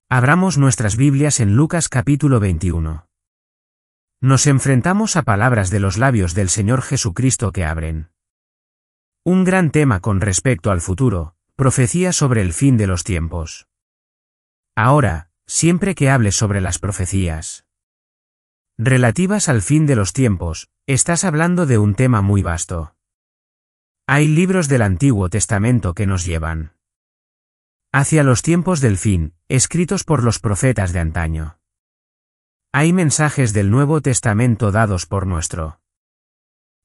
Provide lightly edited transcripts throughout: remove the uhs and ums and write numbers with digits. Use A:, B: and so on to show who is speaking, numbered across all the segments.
A: Abramos nuestras Biblias en Lucas capítulo 21. Nos enfrentamos a palabras de los labios del Señor Jesucristo que abren un gran tema con respecto al futuro, profecía sobre el fin de los tiempos. Ahora, siempre que hables sobre las profecías relativas al fin de los tiempos, estás hablando de un tema muy vasto. Hay libros del Antiguo Testamento que nos llevan hacia los tiempos del fin, escritos por los profetas de antaño. Hay mensajes del Nuevo Testamento dados por nuestro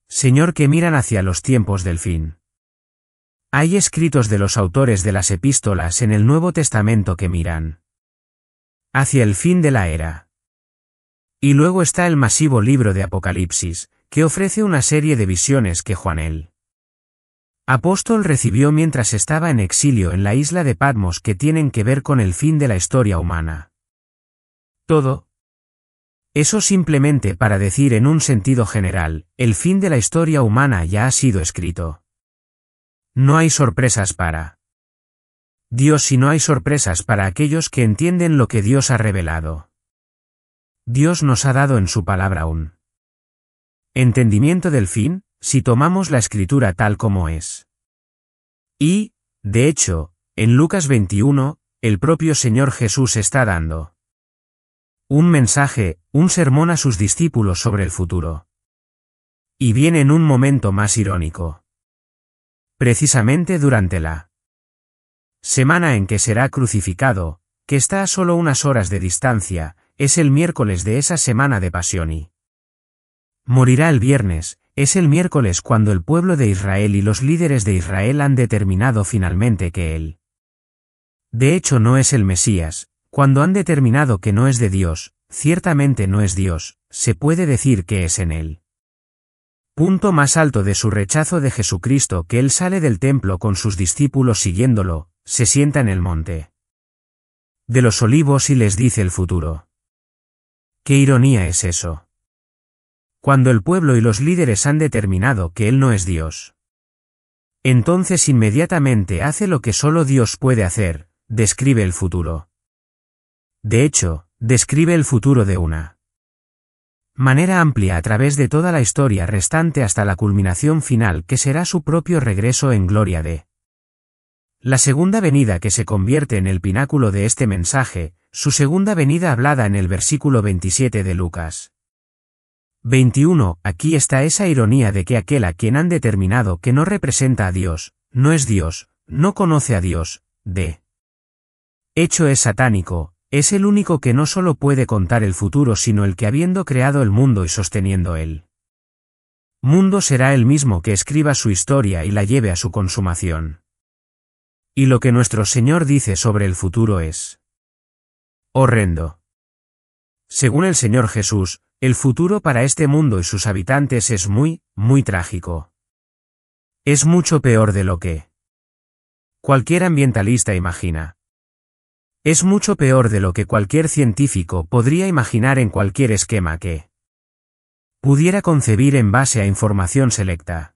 A: Señor que miran hacia los tiempos del fin. Hay escritos de los autores de las epístolas en el Nuevo Testamento que miran hacia el fin de la era. Y luego está el masivo libro de Apocalipsis, que ofrece una serie de visiones que Juan el apóstol recibió mientras estaba en exilio en la isla de Patmos que tienen que ver con el fin de la historia humana. Todo eso simplemente para decir en un sentido general, el fin de la historia humana ya ha sido escrito. No hay sorpresas para Dios y no hay sorpresas para aquellos que entienden lo que Dios ha revelado. Dios nos ha dado en su palabra un entendimiento del fin, si tomamos la Escritura tal como es. Y, de hecho, en Lucas 21, el propio Señor Jesús está dando un mensaje, un sermón a sus discípulos sobre el futuro. Y viene en un momento más irónico. Precisamente durante la semana en que será crucificado, que está a solo unas horas de distancia, es el miércoles de esa semana de pasión y morirá el viernes, es el miércoles cuando el pueblo de Israel y los líderes de Israel han determinado finalmente que él, de hecho, no es el Mesías. Cuando han determinado que no es de Dios, ciertamente no es Dios, se puede decir que es en él punto más alto de su rechazo de Jesucristo que él sale del templo con sus discípulos siguiéndolo, se sienta en el monte de los olivos y les dice el futuro. ¿Qué ironía es eso? Cuando el pueblo y los líderes han determinado que él no es Dios, entonces inmediatamente hace lo que solo Dios puede hacer, describe el futuro. De hecho, describe el futuro de una manera amplia a través de toda la historia restante hasta la culminación final que será su propio regreso en gloria de la segunda venida que se convierte en el pináculo de este mensaje, su segunda venida hablada en el versículo 27 de Lucas 21, aquí está esa ironía de que aquel a quien han determinado que no representa a Dios, no es Dios, no conoce a Dios, de hecho es satánico. Es el único que no solo puede contar el futuro sino el que habiendo creado el mundo y sosteniendo el mundo será el mismo que escriba su historia y la lleve a su consumación. Y lo que nuestro Señor dice sobre el futuro es horrendo. Según el Señor Jesús, el futuro para este mundo y sus habitantes es muy, muy trágico. Es mucho peor de lo que cualquier ambientalista imagina. Es mucho peor de lo que cualquier científico podría imaginar en cualquier esquema que pudiera concebir en base a información selecta.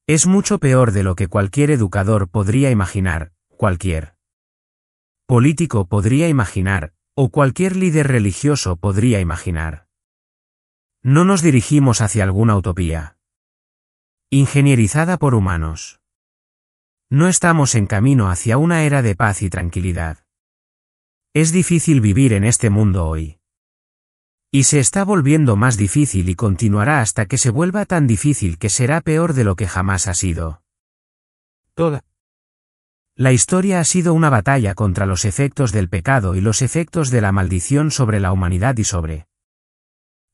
A: Es mucho peor de lo que cualquier educador podría imaginar, cualquier político podría imaginar, o cualquier líder religioso podría imaginar. No nos dirigimos hacia alguna utopía ingenierizada por humanos. No estamos en camino hacia una era de paz y tranquilidad. Es difícil vivir en este mundo hoy. Y se está volviendo más difícil y continuará hasta que se vuelva tan difícil que será peor de lo que jamás ha sido. Toda la historia ha sido una batalla contra los efectos del pecado y los efectos de la maldición sobre la humanidad y sobre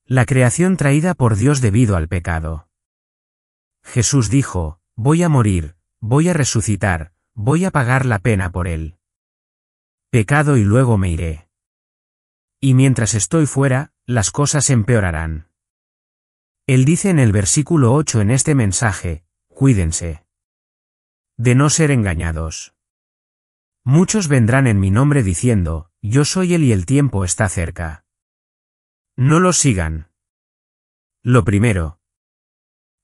A: la creación traída por Dios debido al pecado. Jesús dijo, voy a morir, voy a resucitar, voy a pagar la pena por él. Pecado y luego me iré. Y mientras estoy fuera, las cosas empeorarán. Él dice en el versículo 8 en este mensaje, cuídense de no ser engañados. Muchos vendrán en mi nombre diciendo, yo soy él y el tiempo está cerca. No los sigan. Lo primero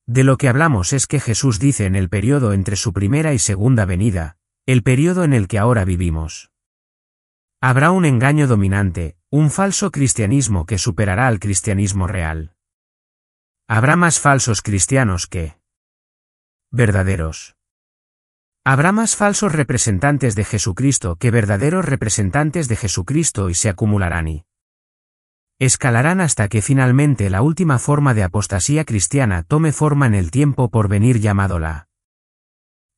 A: De lo que hablamos es que Jesús dice en el periodo entre su primera y segunda venida, el periodo en el que ahora vivimos. Habrá un engaño dominante, un falso cristianismo que superará al cristianismo real. Habrá más falsos cristianos que verdaderos. Habrá más falsos representantes de Jesucristo que verdaderos representantes de Jesucristo y se acumularán y escalarán hasta que finalmente la última forma de apostasía cristiana tome forma en el tiempo por venir llamado la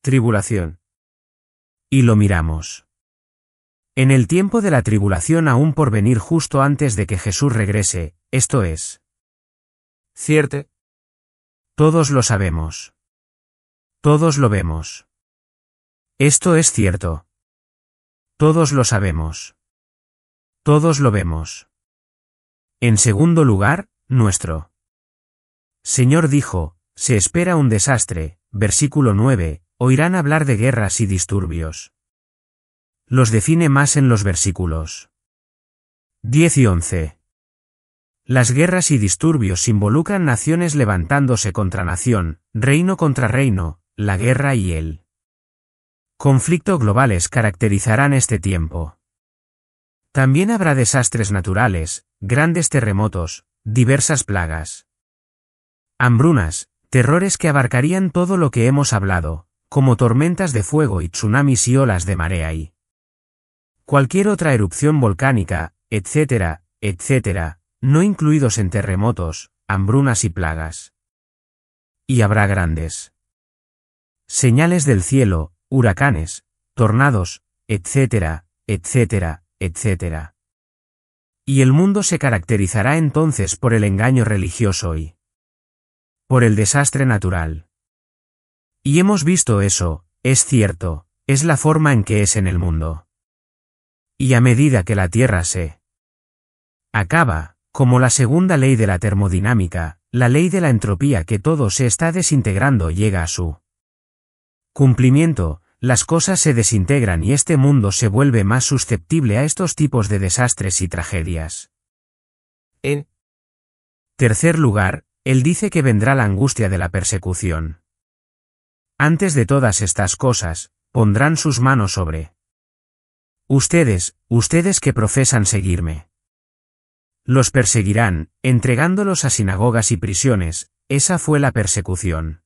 A: tribulación. Y lo miramos. En el tiempo de la tribulación aún por venir justo antes de que Jesús regrese, esto es cierto. Todos lo sabemos. Todos lo vemos. Esto es cierto. Todos lo sabemos. Todos lo vemos. En segundo lugar, nuestro Señor dijo, se espera un desastre, versículo 9, oirán hablar de guerras y disturbios. Los define más en los versículos 10 y 11. Las guerras y disturbios involucran naciones levantándose contra nación, reino contra reino, la guerra y el conflicto globales caracterizarán este tiempo. También habrá desastres naturales, grandes terremotos, diversas plagas, hambrunas, terrores que abarcarían todo lo que hemos hablado, como tormentas de fuego y tsunamis y olas de marea y cualquier otra erupción volcánica, etcétera, etcétera, no incluidos en terremotos, hambrunas y plagas. Y habrá grandes señales del cielo, huracanes, tornados, etcétera, etcétera, etcétera. Y el mundo se caracterizará entonces por el engaño religioso y por el desastre natural. Y hemos visto eso, es cierto, es la forma en que es en el mundo. Y a medida que la Tierra se acaba, como la segunda ley de la termodinámica, la ley de la entropía que todo se está desintegrando llega a su cumplimiento, las cosas se desintegran y este mundo se vuelve más susceptible a estos tipos de desastres y tragedias. En tercer lugar, él dice que vendrá la angustia de la persecución. Antes de todas estas cosas, pondrán sus manos sobre ustedes que profesan seguirme. Los perseguirán, entregándolos a sinagogas y prisiones, esa fue la persecución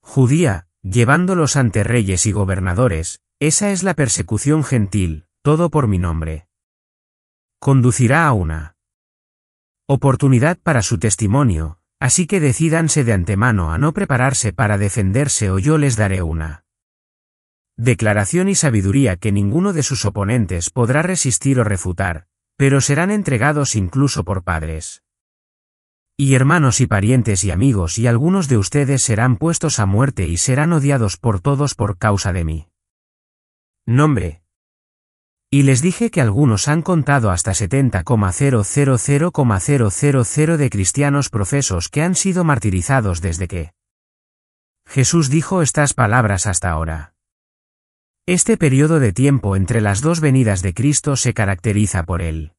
A: judía, llevándolos ante reyes y gobernadores, esa es la persecución gentil, todo por mi nombre. Conducirá a una oportunidad para su testimonio, así que decídanse de antemano a no prepararse para defenderse o yo les daré una declaración y sabiduría que ninguno de sus oponentes podrá resistir o refutar, pero serán entregados incluso por padres y hermanos y parientes y amigos y algunos de ustedes serán puestos a muerte y serán odiados por todos por causa de mi nombre. Y les dije que algunos han contado hasta 70,000,000 de cristianos profesos que han sido martirizados desde que Jesús dijo estas palabras hasta ahora. Este periodo de tiempo entre las dos venidas de Cristo se caracteriza por el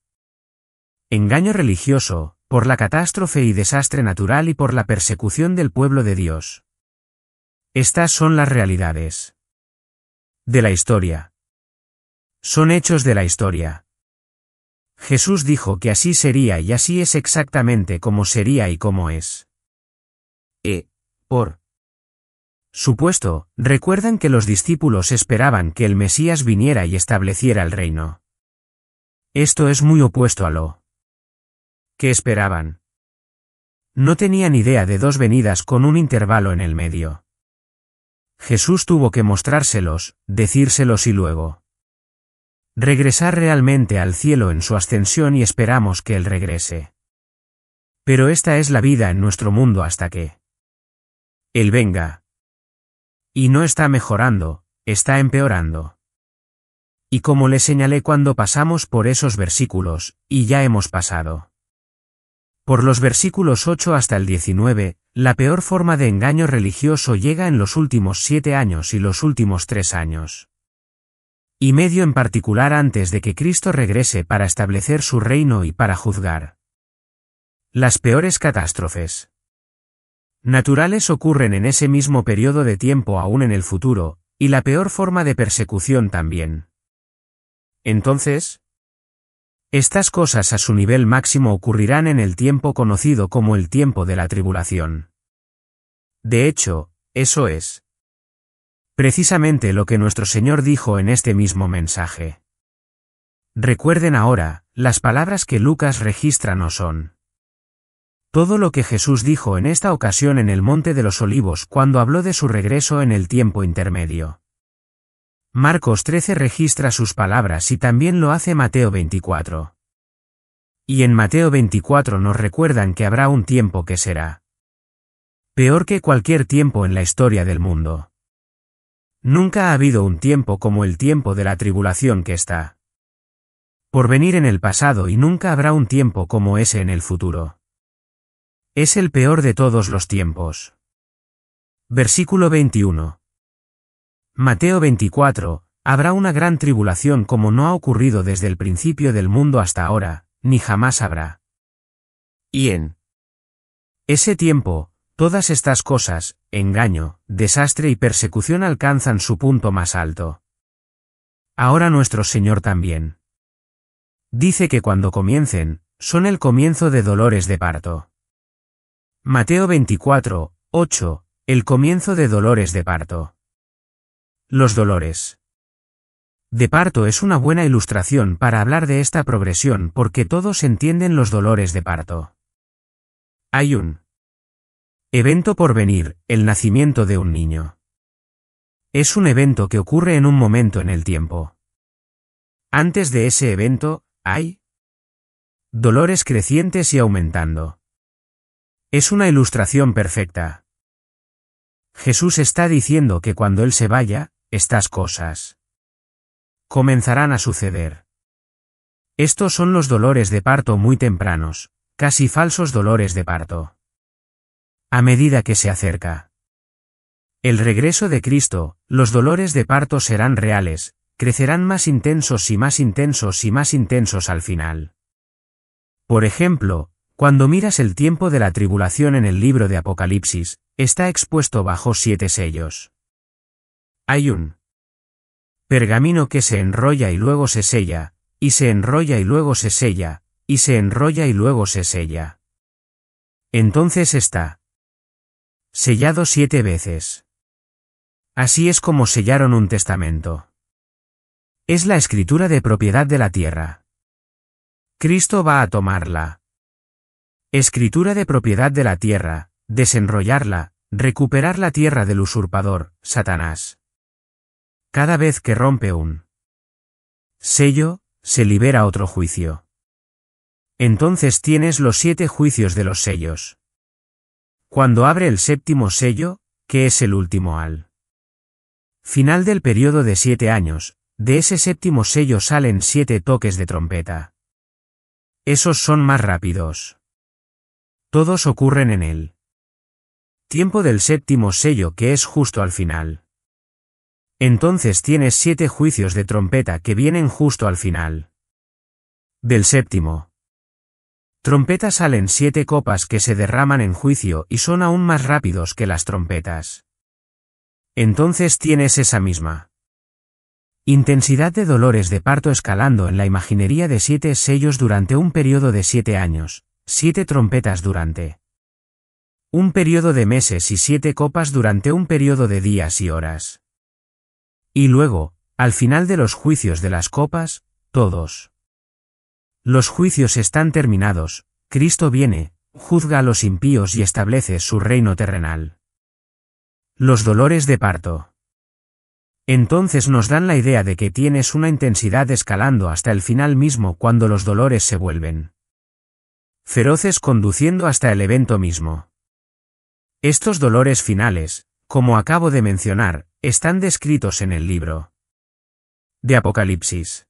A: engaño religioso, por la catástrofe y desastre natural y por la persecución del pueblo de Dios. Estas son las realidades de la historia. Son hechos de la historia. Jesús dijo que así sería y así es exactamente como sería y como es. Por supuesto, recuerdan que los discípulos esperaban que el Mesías viniera y estableciera el reino. Esto es muy opuesto a lo que esperaban. No tenían idea de dos venidas con un intervalo en el medio. Jesús tuvo que mostrárselos, decírselos y luego regresar realmente al cielo en su ascensión y esperamos que Él regrese. Pero esta es la vida en nuestro mundo hasta que Él venga. Y no está mejorando, está empeorando. Y como le señalé cuando pasamos por esos versículos, y ya hemos pasado por los versículos 8 hasta el 19, la peor forma de engaño religioso llega en los últimos 7 años y los últimos 3 años. Y medio en particular antes de que Cristo regrese para establecer su reino y para juzgar las peores catástrofes naturales ocurren en ese mismo periodo de tiempo aún en el futuro, y la peor forma de persecución también. Entonces, estas cosas a su nivel máximo ocurrirán en el tiempo conocido como el tiempo de la tribulación. De hecho, eso es precisamente lo que nuestro Señor dijo en este mismo mensaje. Recuerden ahora, las palabras que Lucas registra no son todo lo que Jesús dijo en esta ocasión en el Monte de los Olivos cuando habló de su regreso en el tiempo intermedio. Marcos 13 registra sus palabras y también lo hace Mateo 24. Y en Mateo 24 nos recuerdan que habrá un tiempo que será peor que cualquier tiempo en la historia del mundo. Nunca ha habido un tiempo como el tiempo de la tribulación que está por venir en el pasado y nunca habrá un tiempo como ese en el futuro. Es el peor de todos los tiempos. Versículo 21. Mateo 24, habrá una gran tribulación como no ha ocurrido desde el principio del mundo hasta ahora, ni jamás habrá. Y en ese tiempo, todas estas cosas, engaño, desastre y persecución alcanzan su punto más alto. Ahora nuestro Señor también dice que cuando comiencen, son el comienzo de dolores de parto. Mateo 24, 8, el comienzo de dolores de parto. Los dolores de parto es una buena ilustración para hablar de esta progresión porque todos entienden los dolores de parto. Hay un evento por venir, el nacimiento de un niño. Es un evento que ocurre en un momento en el tiempo. Antes de ese evento, hay dolores crecientes y aumentando. Es una ilustración perfecta. Jesús está diciendo que cuando Él se vaya, estas cosas comenzarán a suceder. Estos son los dolores de parto muy tempranos, casi falsos dolores de parto. A medida que se acerca el regreso de Cristo, los dolores de parto serán reales, crecerán más intensos y más intensos y más intensos al final. Por ejemplo, cuando miras el tiempo de la tribulación en el libro de Apocalipsis, está expuesto bajo 7 sellos. Hay un pergamino que se enrolla y luego se sella, y se enrolla y luego se sella, y se enrolla y luego se sella. Entonces está sellado 7 veces. Así es como sellaron un testamento. Es la escritura de propiedad de la tierra. Cristo va a tomarla. Escritura de propiedad de la tierra, desenrollarla, recuperar la tierra del usurpador, Satanás. Cada vez que rompe un sello, se libera otro juicio. Entonces tienes los 7 juicios de los sellos. Cuando abre el 7º sello, que es el último al final del periodo de 7 años, de ese 7º sello salen 7 toques de trompeta. Esos son más rápidos. Todos ocurren en el tiempo del 7º sello que es justo al final. Entonces tienes 7 juicios de trompeta que vienen justo al final del 7º trompeta salen 7 copas que se derraman en juicio y son aún más rápidos que las trompetas. Entonces tienes esa misma intensidad de dolores de parto escalando en la imaginería de 7 sellos durante un periodo de 7 años, 7 trompetas durante un periodo de meses y 7 copas durante un periodo de días y horas. Y luego, al final de los juicios de las copas, todos los juicios están terminados, Cristo viene, juzga a los impíos y establece su reino terrenal. Los dolores de parto. Entonces nos dan la idea de que tienes una intensidad escalando hasta el final mismo cuando los dolores se vuelven feroces conduciendo hasta el evento mismo. Estos dolores finales, como acabo de mencionar, están descritos en el libro de Apocalipsis.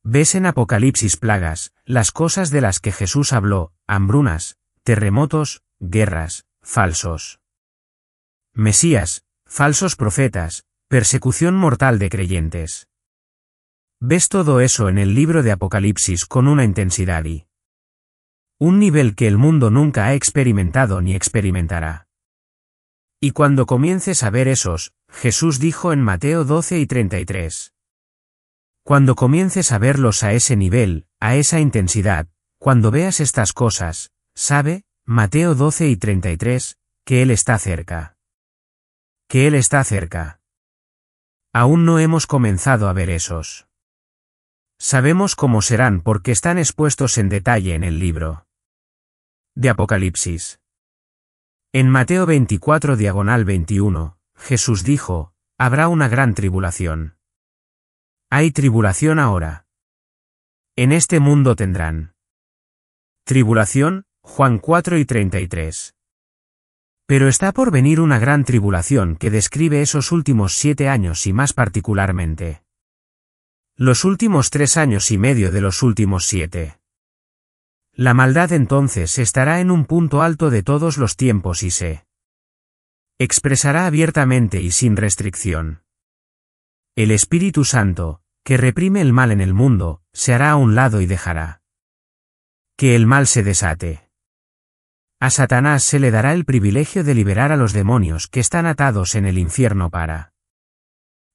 A: Ves en Apocalipsis plagas, las cosas de las que Jesús habló, hambrunas, terremotos, guerras, falsos Mesías, falsos profetas, persecución mortal de creyentes. Ves todo eso en el libro de Apocalipsis con una intensidad y Un nivel que el mundo nunca ha experimentado ni experimentará. Y cuando comiences a ver esos, Jesús dijo en Mateo 12:33. Cuando comiences a verlos a ese nivel, a esa intensidad, cuando veas estas cosas, sabe, Mateo 12:33, que Él está cerca. Que Él está cerca. Aún no hemos comenzado a ver esos. Sabemos cómo serán porque están expuestos en detalle en el libro de Apocalipsis. En Mateo 24:21, Jesús dijo, habrá una gran tribulación. Hay tribulación ahora. En este mundo tendrán tribulación, Juan 4:33. Pero está por venir una gran tribulación que describe esos últimos 7 años y más particularmente los últimos 3 años y medio de los últimos 7. La maldad entonces estará en un punto alto de todos los tiempos y se expresará abiertamente y sin restricción. El Espíritu Santo, que reprime el mal en el mundo, se hará a un lado y dejará que el mal se desate. A Satanás se le dará el privilegio de liberar a los demonios que están atados en el infierno para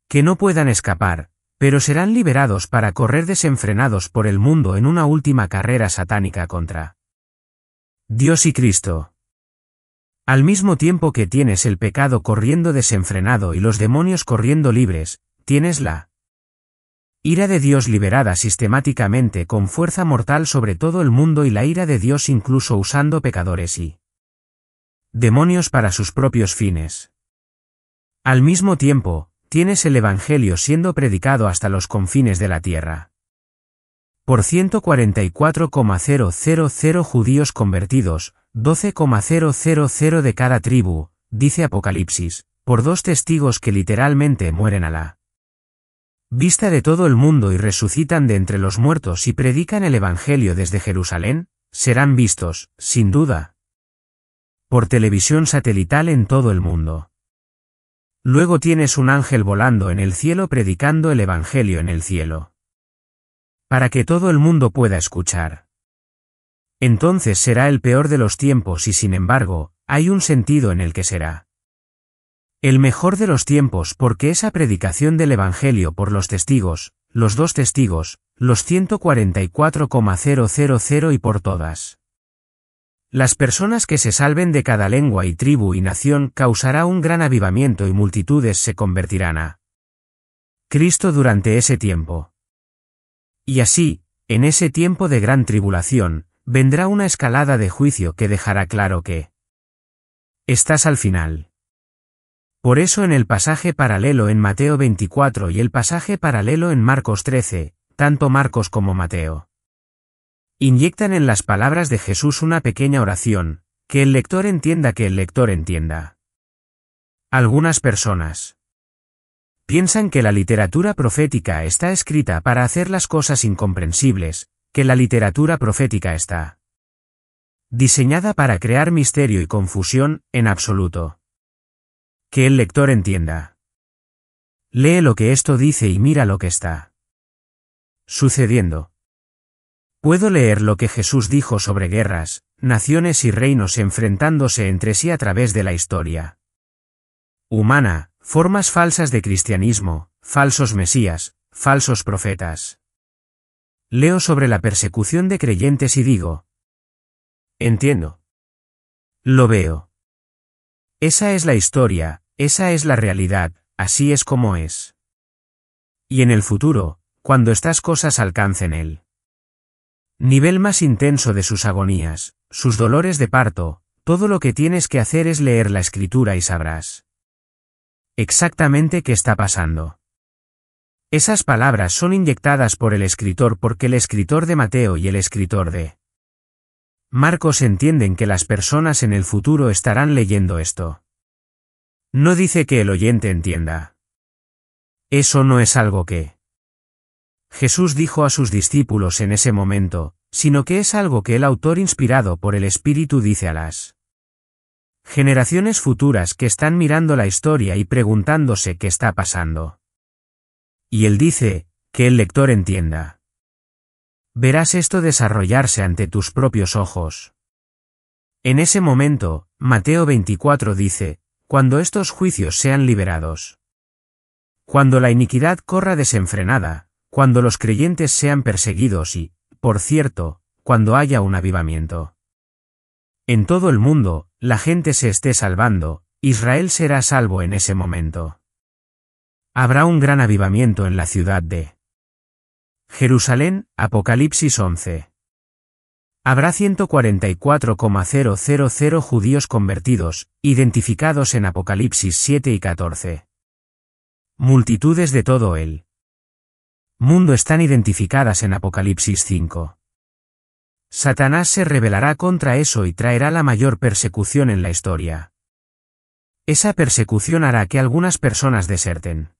A: que no puedan escapar, pero serán liberados para correr desenfrenados por el mundo en una última carrera satánica contra Dios y Cristo. Al mismo tiempo que tienes el pecado corriendo desenfrenado y los demonios corriendo libres, tienes la ira de Dios liberada sistemáticamente con fuerza mortal sobre todo el mundo y la ira de Dios incluso usando pecadores y demonios para sus propios fines. Al mismo tiempo, tienes el Evangelio siendo predicado hasta los confines de la tierra. Por 144,000 judíos convertidos, 12,000 de cada tribu, dice Apocalipsis, por 2 testigos que literalmente mueren a la vista de todo el mundo y resucitan de entre los muertos y predican el Evangelio desde Jerusalén, serán vistos, sin duda, por televisión satelital en todo el mundo. Luego tienes un ángel volando en el cielo predicando el Evangelio en el cielo, para que todo el mundo pueda escuchar. Entonces será el peor de los tiempos y sin embargo, hay un sentido en el que será el mejor de los tiempos porque esa predicación del Evangelio por los testigos, los 2 testigos, los 144,000 y por todas las personas que se salven de cada lengua y tribu y nación causará un gran avivamiento y multitudes se convertirán a Cristo durante ese tiempo. Y así, en ese tiempo de gran tribulación, vendrá una escalada de juicio que dejará claro que estás al final. Por eso en el pasaje paralelo en Mateo 24 y el pasaje paralelo en Marcos 13, tanto Marcos como Mateo inyectan en las palabras de Jesús una pequeña oración, que el lector entienda que el lector entienda. Algunas personas piensan que la literatura profética está escrita para hacer las cosas incomprensibles, que la literatura profética está diseñada para crear misterio y confusión, en absoluto. Que el lector entienda. Lee lo que esto dice y mira lo que está sucediendo. Puedo leer lo que Jesús dijo sobre guerras, naciones y reinos enfrentándose entre sí a través de la historia humana, formas falsas de cristianismo, falsos mesías, falsos profetas. Leo sobre la persecución de creyentes y digo, entiendo. Lo veo. Esa es la historia, esa es la realidad, así es como es. Y en el futuro, cuando estas cosas alcancen el nivel más intenso de sus agonías, sus dolores de parto, todo lo que tienes que hacer es leer la escritura y sabrás exactamente qué está pasando. Esas palabras son inyectadas por el escritor porque el escritor de Mateo y el escritor de Marcos entienden que las personas en el futuro estarán leyendo esto. No dice que el oyente entienda. Eso no es algo que Jesús dijo a sus discípulos en ese momento, sino que es algo que el autor inspirado por el Espíritu dice a las generaciones futuras que están mirando la historia y preguntándose qué está pasando. Y él dice, que el lector entienda. Verás esto desarrollarse ante tus propios ojos. En ese momento, Mateo 24 dice, cuando estos juicios sean liberados. Cuando la iniquidad corra desenfrenada, cuando los creyentes sean perseguidos y, por cierto, cuando haya un avivamiento. En todo el mundo, la gente se esté salvando, Israel será salvo en ese momento. Habrá un gran avivamiento en la ciudad de Jerusalén, Apocalipsis 11. Habrá 144,000 judíos convertidos, identificados en Apocalipsis 7 y 14. Multitudes de todo el mundo están identificadas en Apocalipsis 5. Satanás se rebelará contra eso y traerá la mayor persecución en la historia. Esa persecución hará que algunas personas deserten.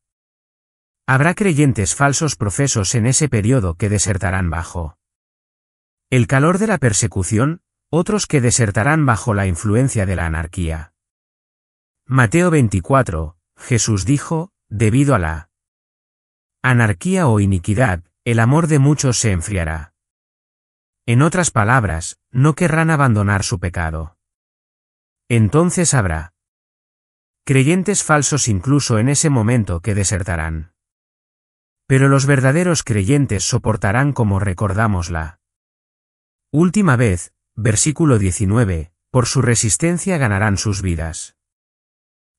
A: Habrá creyentes falsos profesos en ese periodo que desertarán bajo el calor de la persecución, otros que desertarán bajo la influencia de la anarquía. Mateo 24, Jesús dijo, debido a la anarquía o iniquidad, el amor de muchos se enfriará. En otras palabras, no querrán abandonar su pecado. Entonces habrá creyentes falsos incluso en ese momento que desertarán. Pero los verdaderos creyentes soportarán como recordamos la última vez, versículo 19, por su resistencia ganarán sus vidas.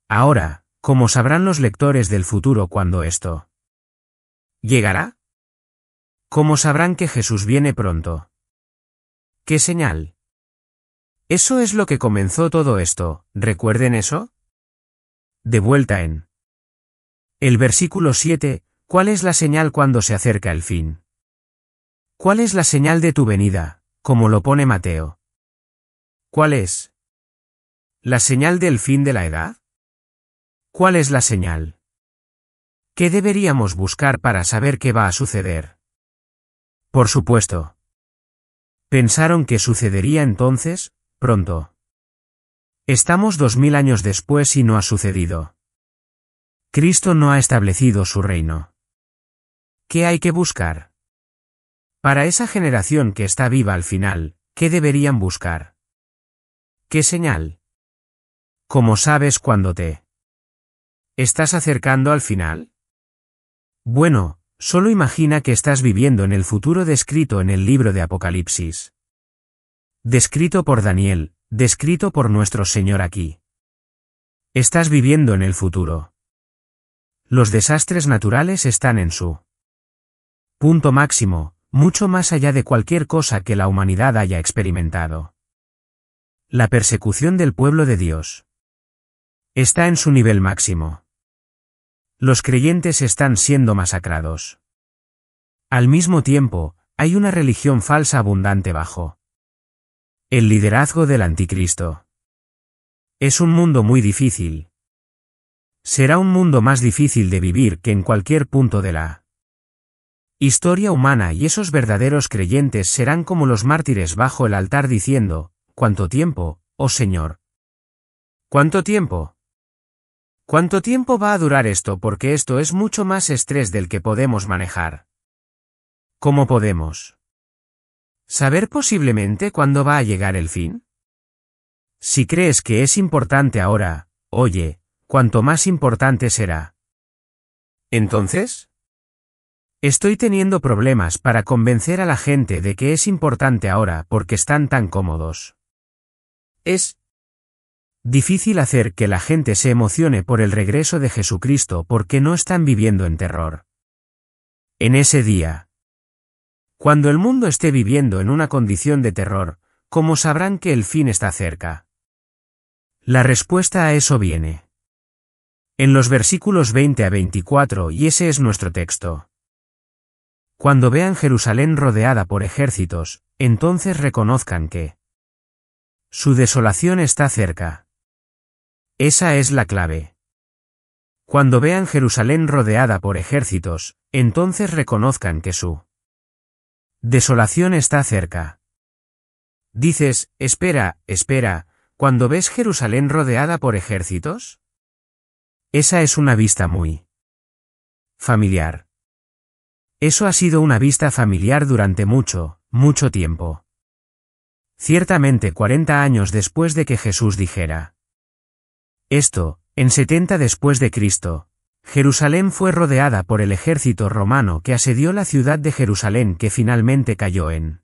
A: Ahora, ¿cómo sabrán los lectores del futuro cuando esto llegará? ¿Cómo sabrán que Jesús viene pronto? ¿Qué señal? Eso es lo que comenzó todo esto, ¿recuerden eso? De vuelta en el versículo 7, ¿cuál es la señal cuando se acerca el fin? ¿Cuál es la señal de tu venida, como lo pone Mateo? ¿Cuál es la señal del fin de la edad? ¿Cuál es la señal? ¿Qué deberíamos buscar para saber qué va a suceder? Por supuesto. ¿Pensaron que sucedería entonces, pronto? Estamos 2000 años después y no ha sucedido. Cristo no ha establecido su reino. ¿Qué hay que buscar? Para esa generación que está viva al final, ¿qué deberían buscar? ¿Qué señal? ¿Cómo sabes cuándo te estás acercando al final? Bueno, solo imagina que estás viviendo en el futuro descrito en el libro de Apocalipsis. Descrito por Daniel, descrito por nuestro Señor aquí. Estás viviendo en el futuro. Los desastres naturales están en su punto máximo, mucho más allá de cualquier cosa que la humanidad haya experimentado. La persecución del pueblo de Dios está en su nivel máximo. Los creyentes están siendo masacrados. Al mismo tiempo, hay una religión falsa abundante bajo el liderazgo del anticristo. Es un mundo muy difícil. Será un mundo más difícil de vivir que en cualquier punto de la historia humana, y esos verdaderos creyentes serán como los mártires bajo el altar diciendo, ¿cuánto tiempo, oh Señor? ¿Cuánto tiempo? ¿Cuánto tiempo va a durar esto? Porque esto es mucho más estrés del que podemos manejar. ¿Cómo podemos saber posiblemente cuándo va a llegar el fin? Si crees que es importante ahora, oye, cuanto más importante será. Entonces, estoy teniendo problemas para convencer a la gente de que es importante ahora porque están tan cómodos. Es difícil hacer que la gente se emocione por el regreso de Jesucristo porque no están viviendo en terror. En ese día, cuando el mundo esté viviendo en una condición de terror, ¿cómo sabrán que el fin está cerca? La respuesta a eso viene en los versículos 20 a 24, y ese es nuestro texto. Cuando vean Jerusalén rodeada por ejércitos, entonces reconozcan que su desolación está cerca. Esa es la clave. Cuando vean Jerusalén rodeada por ejércitos, entonces reconozcan que su desolación está cerca. Dices, espera, ¿cuando ves Jerusalén rodeada por ejércitos? Esa es una vista muy familiar. Eso ha sido una vista familiar durante mucho, mucho tiempo. Ciertamente 40 años después de que Jesús dijera esto, en 70 después de Cristo, Jerusalén fue rodeada por el ejército romano que asedió la ciudad de Jerusalén que finalmente cayó en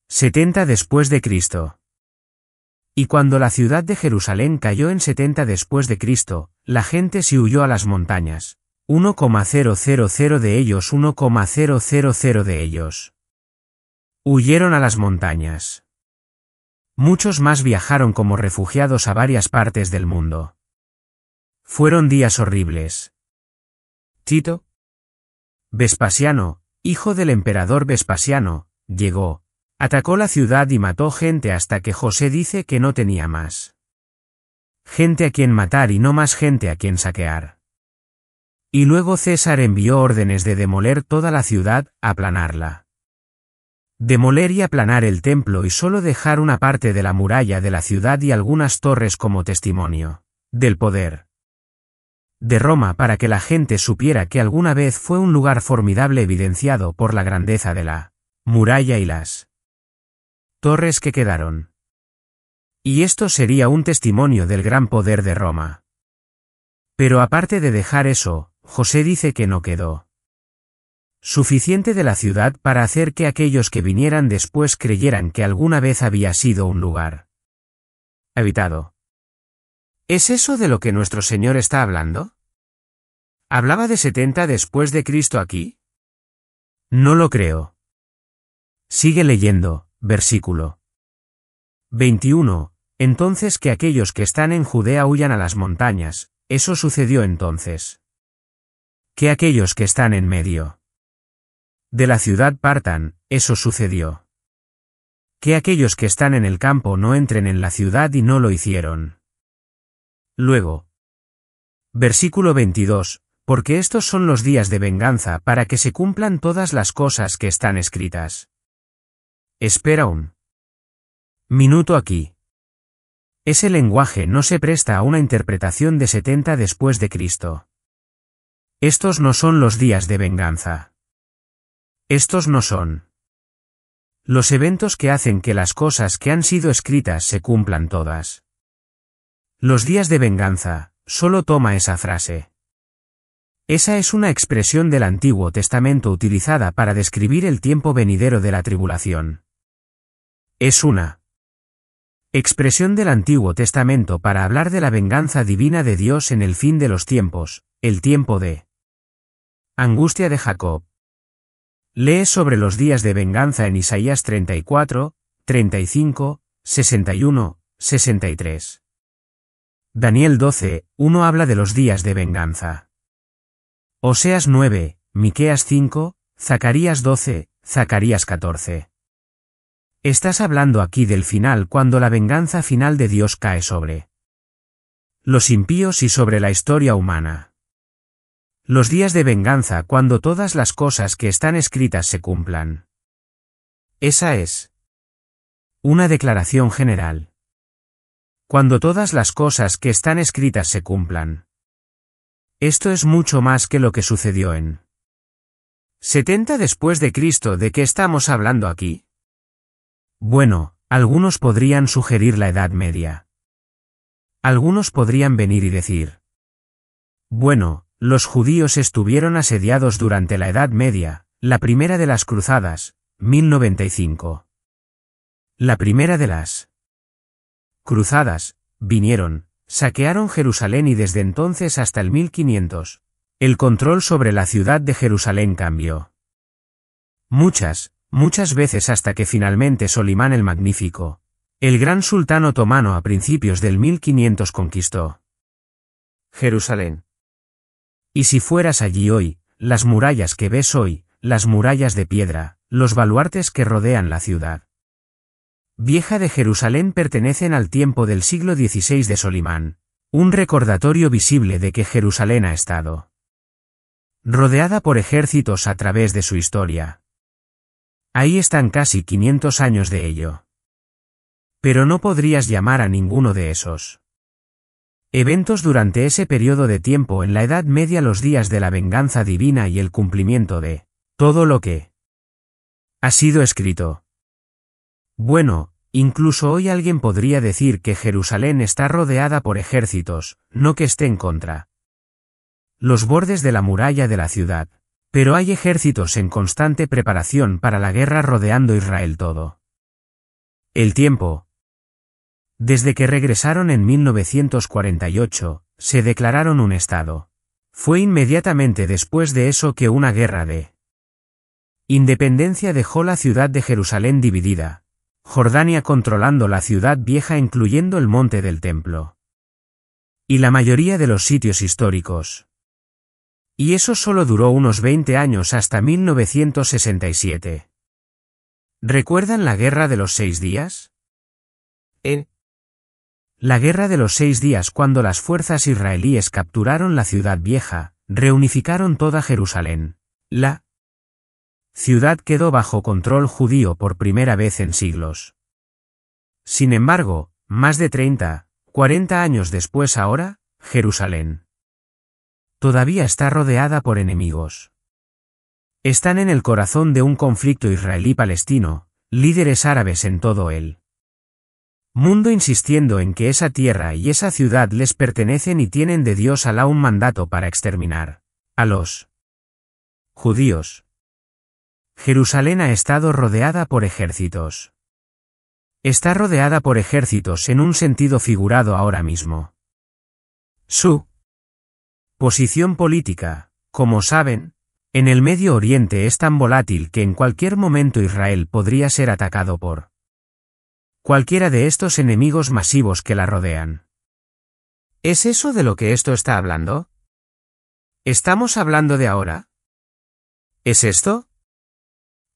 A: 70 después de Cristo. Y cuando la ciudad de Jerusalén cayó en 70 después de Cristo, la gente se huyó a las montañas. 1,000 de ellos 1,000 de ellos huyeron a las montañas. Muchos más viajaron como refugiados a varias partes del mundo. Fueron días horribles. Tito Vespasiano, hijo del emperador Vespasiano, llegó, atacó la ciudad y mató gente hasta que José dice que no tenía más gente a quien matar y no más gente a quien saquear. Y luego César envió órdenes de demoler toda la ciudad, aplanarla. Demoler y aplanar el templo y solo dejar una parte de la muralla de la ciudad y algunas torres como testimonio del poder de Roma para que la gente supiera que alguna vez fue un lugar formidable evidenciado por la grandeza de la muralla y las torres que quedaron. Y esto sería un testimonio del gran poder de Roma. Pero aparte de dejar eso, José dice que no quedó suficiente de la ciudad para hacer que aquellos que vinieran después creyeran que alguna vez había sido un lugar habitado. ¿Es eso de lo que nuestro Señor está hablando? ¿Hablaba de 70 después de Cristo aquí? No lo creo. Sigue leyendo, versículo 21. Entonces que aquellos que están en Judea huyan a las montañas, eso sucedió entonces. Que aquellos que están en medio de la ciudad partan, eso sucedió. Que aquellos que están en el campo no entren en la ciudad y no lo hicieron. Luego. Versículo 22, porque estos son los días de venganza para que se cumplan todas las cosas que están escritas. Espera un minuto aquí. Ese lenguaje no se presta a una interpretación de 70 después de Cristo. Estos no son los días de venganza. Estos no son los eventos que hacen que las cosas que han sido escritas se cumplan todas. Los días de venganza, solo toma esa frase. Esa es una expresión del Antiguo Testamento utilizada para describir el tiempo venidero de la tribulación. Es una expresión del Antiguo Testamento para hablar de la venganza divina de Dios en el fin de los tiempos, el tiempo de angustia de Jacob. Lee sobre los días de venganza en Isaías 34, 35, 61, 63. Daniel 12, 1 habla de los días de venganza. Oseas 9, Miqueas 5, Zacarías 12, Zacarías 14. Estás hablando aquí del final cuando la venganza final de Dios cae sobre los impíos y sobre la historia humana. Los días de venganza cuando todas las cosas que están escritas se cumplan. Esa es una declaración general. Cuando todas las cosas que están escritas se cumplan. Esto es mucho más que lo que sucedió en 70 después de Cristo. ¿De qué estamos hablando aquí? Bueno, algunos podrían sugerir la Edad Media. Algunos podrían venir y decir: bueno, los judíos estuvieron asediados durante la Edad Media, la primera de las cruzadas, 1095. La primera de las cruzadas, vinieron, saquearon Jerusalén y desde entonces hasta el 1500, el control sobre la ciudad de Jerusalén cambió. Muchas veces hasta que finalmente Solimán el Magnífico, el gran sultán otomano a principios del 1500 conquistó Jerusalén. Y si fueras allí hoy, las murallas que ves hoy, las murallas de piedra, los baluartes que rodean la ciudad vieja de Jerusalén pertenecen al tiempo del siglo XVI de Solimán, un recordatorio visible de que Jerusalén ha estado rodeada por ejércitos a través de su historia. Ahí están casi 500 años de ello. Pero no podrías llamar a ninguno de esos eventos durante ese periodo de tiempo en la Edad Media los días de la venganza divina y el cumplimiento de Todo lo que ha sido escrito. Bueno, incluso hoy alguien podría decir que Jerusalén está rodeada por ejércitos, no que esté en contra los bordes de la muralla de la ciudad, pero hay ejércitos en constante preparación para la guerra rodeando Israel todo el tiempo. Desde que regresaron en 1948, se declararon un estado. Fue inmediatamente después de eso que una guerra de independencia dejó la ciudad de Jerusalén dividida, Jordania controlando la ciudad vieja incluyendo el monte del templo y la mayoría de los sitios históricos. Y eso solo duró unos 20 años hasta 1967. ¿Recuerdan la Guerra de los 6 días? La Guerra de los 6 días cuando las fuerzas israelíes capturaron la ciudad vieja, reunificaron toda Jerusalén. La ciudad quedó bajo control judío por primera vez en siglos. Sin embargo, más de 40 años después ahora, Jerusalén todavía está rodeada por enemigos. Están en el corazón de un conflicto israelí-palestino, líderes árabes en todo el mundo insistiendo en que esa tierra y esa ciudad les pertenecen y tienen de Dios Alá un mandato para exterminar a los judíos. Jerusalén ha estado rodeada por ejércitos. Está rodeada por ejércitos en un sentido figurado ahora mismo. Su posición política, como saben, en el Medio Oriente es tan volátil que en cualquier momento Israel podría ser atacado por cualquiera de estos enemigos masivos que la rodean. ¿Es eso de lo que esto está hablando? ¿Estamos hablando de ahora? ¿Es esto?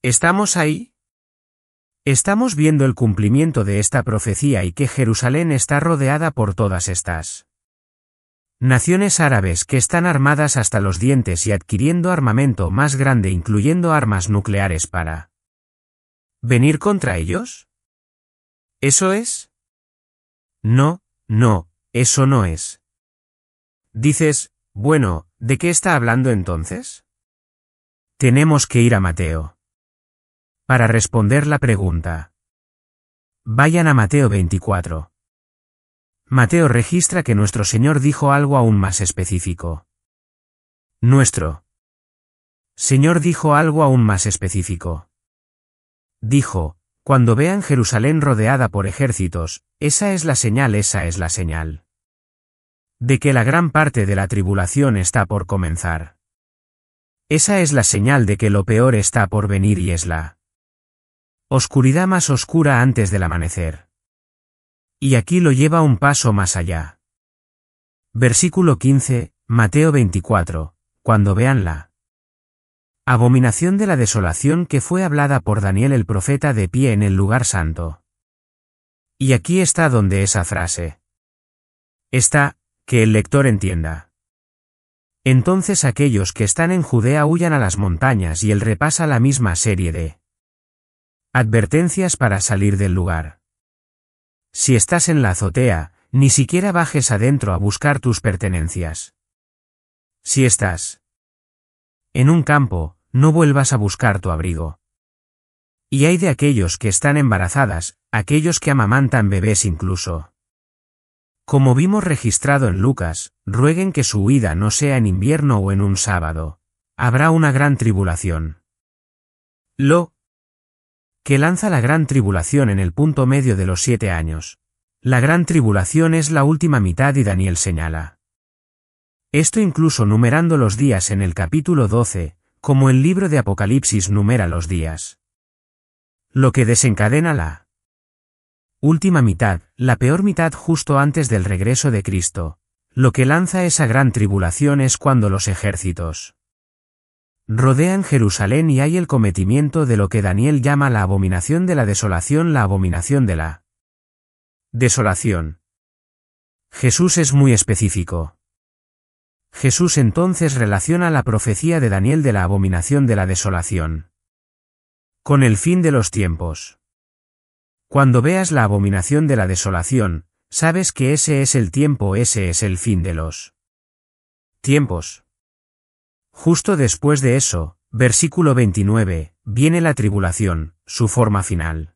A: ¿Estamos ahí? Estamos viendo el cumplimiento de esta profecía y que Jerusalén está rodeada por todas estas naciones árabes que están armadas hasta los dientes y adquiriendo armamento más grande incluyendo armas nucleares para venir contra ellos. ¿Eso es? No, eso no es. Dices, bueno, ¿de qué está hablando entonces? Tenemos que ir a Mateo para responder la pregunta. Vayan a Mateo 24. Mateo registra que nuestro Señor dijo algo aún más específico. Nuestro Señor dijo algo aún más específico. Dijo, cuando vean Jerusalén rodeada por ejércitos, esa es la señal de que la gran parte de la tribulación está por comenzar. Esa es la señal de que lo peor está por venir y es la oscuridad más oscura antes del amanecer. Y aquí lo lleva un paso más allá. Versículo 15, Mateo 24, cuando vean la abominación de la desolación que fue hablada por Daniel el profeta de pie en el lugar santo. Y aquí está donde esa frase está, que el lector entienda. Entonces aquellos que están en Judea huyan a las montañas y él repasa la misma serie de advertencias para salir del lugar. Si estás en la azotea, ni siquiera bajes adentro a buscar tus pertenencias. Si estás en un campo, no vuelvas a buscar tu abrigo. Y hay de aquellos que están embarazadas, aquellos que amamantan bebés incluso. Como vimos registrado en Lucas, rueguen que su huida no sea en invierno o en un sábado. Habrá una gran tribulación. Lo que lanza la gran tribulación en el punto medio de los 7 años. La gran tribulación es la última mitad y Daniel señala esto incluso numerando los días en el capítulo 12, como el libro de Apocalipsis numera los días. Lo que desencadena la última mitad, la peor mitad justo antes del regreso de Cristo. Lo que lanza esa gran tribulación es cuando los ejércitos rodean Jerusalén y hay el cometimiento de lo que Daniel llama la abominación de la desolación, la abominación de la desolación. Jesús es muy específico. Jesús entonces relaciona la profecía de Daniel de la abominación de la desolación con el fin de los tiempos. Cuando veas la abominación de la desolación, sabes que ese es el tiempo, ese es el fin de los tiempos. Justo después de eso, Versículo 29, viene la tribulación, su forma final.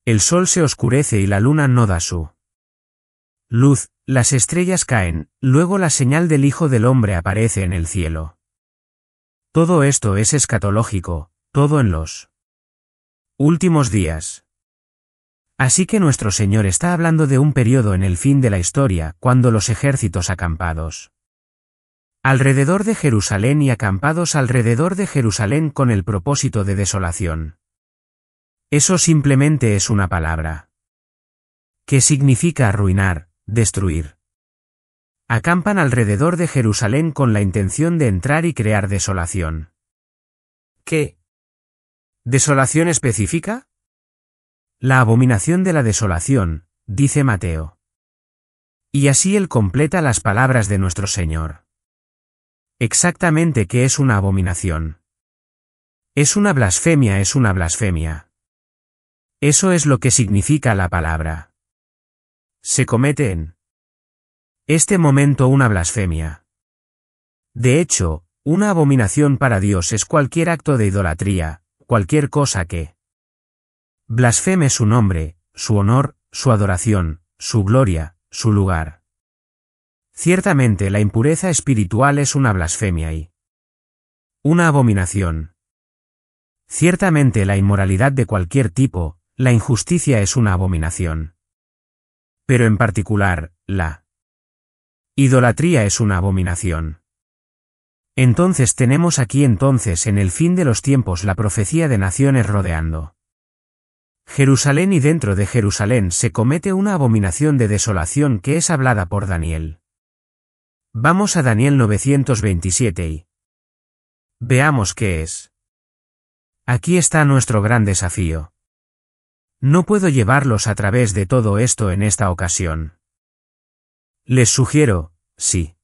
A: El sol se oscurece y la luna no da su luz, las estrellas caen, luego la señal del Hijo del Hombre aparece en el cielo. Todo esto es escatológico, todo en los últimos días. Así que nuestro Señor está hablando de un periodo en el fin de la historia, cuando los ejércitos acampados alrededor de Jerusalén y acampados alrededor de Jerusalén con el propósito de desolación. Eso simplemente es una palabra que significa arruinar, destruir. Acampan alrededor de Jerusalén con la intención de entrar y crear desolación. ¿Qué desolación específica? La abominación de la desolación, dice Mateo. Y así él completa las palabras de nuestro Señor. Exactamente qué es una abominación. Es una blasfemia, es una blasfemia. Eso es lo que significa la palabra. Se comete en este momento una blasfemia. De hecho, una abominación para Dios es cualquier acto de idolatría, cualquier cosa que blasfeme su nombre, su honor, su adoración, su gloria, su lugar. Ciertamente la impureza espiritual es una blasfemia y una abominación. Ciertamente la inmoralidad de cualquier tipo, la injusticia es una abominación. Pero en particular, la idolatría es una abominación. Entonces tenemos aquí entonces en el fin de los tiempos la profecía de naciones rodeando Jerusalén, y dentro de Jerusalén se comete una abominación de desolación que es hablada por Daniel. Vamos a Daniel 927 y veamos qué es. Aquí está nuestro gran desafío. No puedo llevarlos a través de todo esto en esta ocasión. Les sugiero, si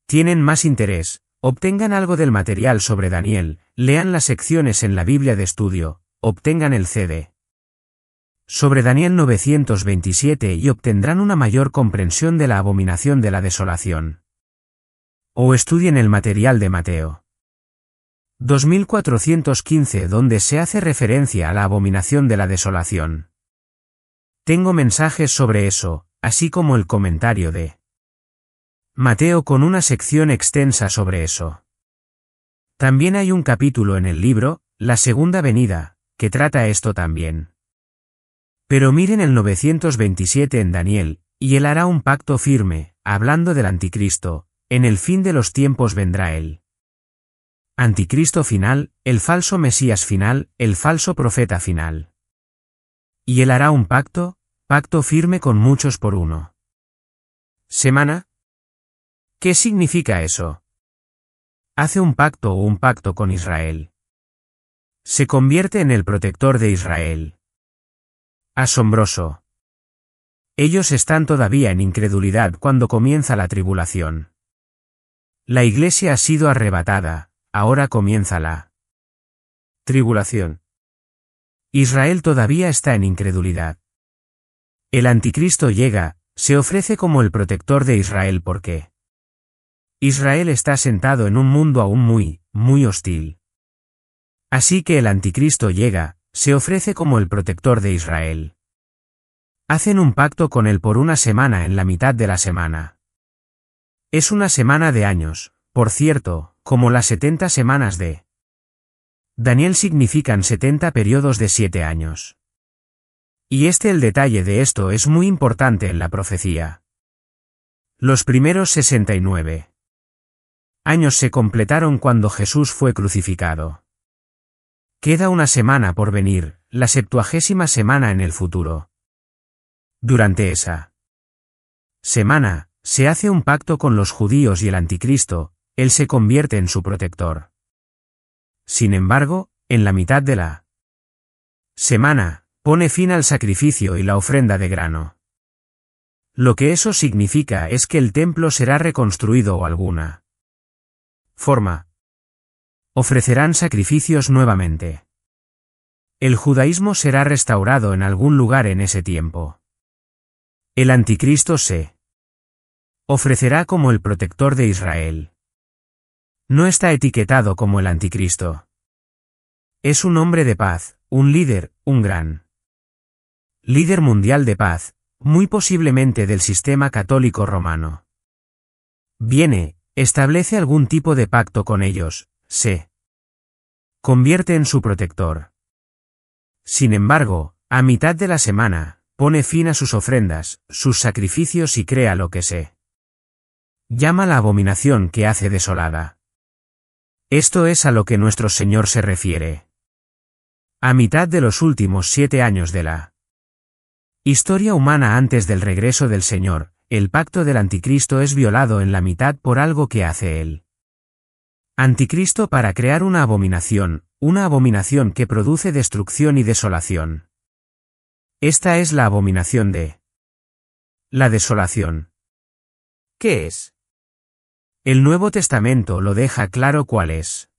A: tienen más interés, obtengan algo del material sobre Daniel, lean las secciones en la Biblia de estudio, obtengan el CD sobre Daniel 927 y obtendrán una mayor comprensión de la abominación de la desolación. O estudien el material de Mateo 2415 donde se hace referencia a la abominación de la desolación. Tengo mensajes sobre eso, así como el comentario de Mateo con una sección extensa sobre eso. También hay un capítulo en el libro, La Segunda Venida, que trata esto también. Pero miren el 927 en Daniel, y él hará un pacto firme, hablando del anticristo, en el fin de los tiempos vendrá él. Anticristo final, el falso Mesías final, el falso profeta final. Y él hará un pacto firme con muchos por uno. ¿Semana? ¿Qué significa eso? Hace un pacto o un pacto con Israel. Se convierte en el protector de Israel. Asombroso. Ellos están todavía en incredulidad cuando comienza la tribulación. La iglesia ha sido arrebatada, ahora comienza la tribulación. Israel todavía está en incredulidad. El anticristo llega, se ofrece como el protector de Israel porque Israel está sentado en un mundo aún muy hostil. Así que el anticristo llega, se ofrece como el protector de Israel. Hacen un pacto con él por una semana en la mitad de la semana. Es una semana de años, por cierto, como las 70 semanas de Daniel significan 70 periodos de 7 años. Y el detalle de esto es muy importante en la profecía. Los primeros 69 años se completaron cuando Jesús fue crucificado. Queda una semana por venir, la 70ª semana en el futuro. Durante esa semana, se hace un pacto con los judíos y el anticristo, él se convierte en su protector. Sin embargo, en la mitad de la semana, pone fin al sacrificio y la ofrenda de grano. Lo que eso significa es que el templo será reconstruido o alguna forma. Ofrecerán sacrificios nuevamente. El judaísmo será restaurado en algún lugar en ese tiempo. El anticristo se ofrecerá como el protector de Israel. No está etiquetado como el anticristo. Es un hombre de paz, un líder, un gran líder mundial de paz, muy posiblemente del sistema católico romano. Viene, establece algún tipo de pacto con ellos, se convierte en su protector. Sin embargo, a mitad de la semana, pone fin a sus ofrendas, sus sacrificios y crea lo que se llama la abominación que hace desolada. Esto es a lo que nuestro Señor se refiere. A mitad de los últimos 7 años de la historia humana antes del regreso del Señor, el pacto del anticristo es violado en la mitad por algo que hace él. Anticristo para crear una abominación que produce destrucción y desolación. Esta es la abominación de la desolación. ¿Qué es? El Nuevo Testamento lo deja claro cuál es.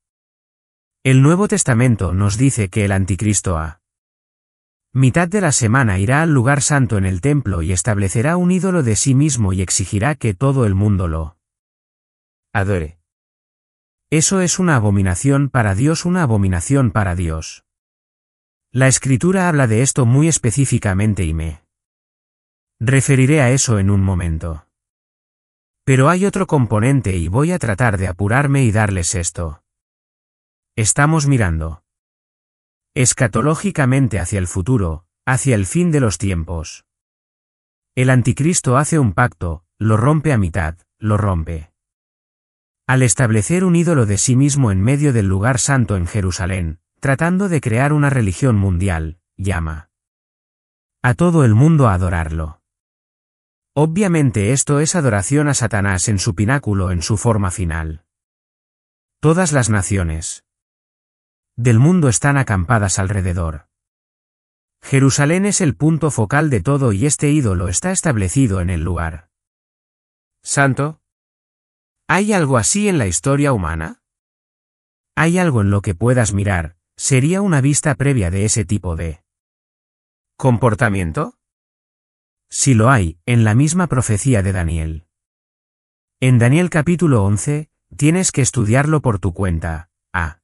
A: El Nuevo Testamento nos dice que el anticristo a mitad de la semana irá al lugar santo en el templo y establecerá un ídolo de sí mismo y exigirá que todo el mundo lo adore. Eso es una abominación para Dios, una abominación para Dios. La Escritura habla de esto muy específicamente y me referiré a eso en un momento. Pero hay otro componente y voy a tratar de apurarme y darles esto. Estamos mirando escatológicamente hacia el futuro, hacia el fin de los tiempos. El anticristo hace un pacto, lo rompe a mitad, lo rompe. Al establecer un ídolo de sí mismo en medio del lugar santo en Jerusalén, tratando de crear una religión mundial, llama a todo el mundo a adorarlo. Obviamente esto es adoración a Satanás en su pináculo, en su forma final. Todas las naciones del mundo están acampadas alrededor. Jerusalén es el punto focal de todo y este ídolo está establecido en el lugar santo. ¿Hay algo así en la historia humana? ¿Hay algo en lo que puedas mirar? ¿Sería una vista previa de ese tipo de comportamiento? Si lo hay, en la misma profecía de Daniel. En Daniel capítulo 11, tienes que estudiarlo por tu cuenta. A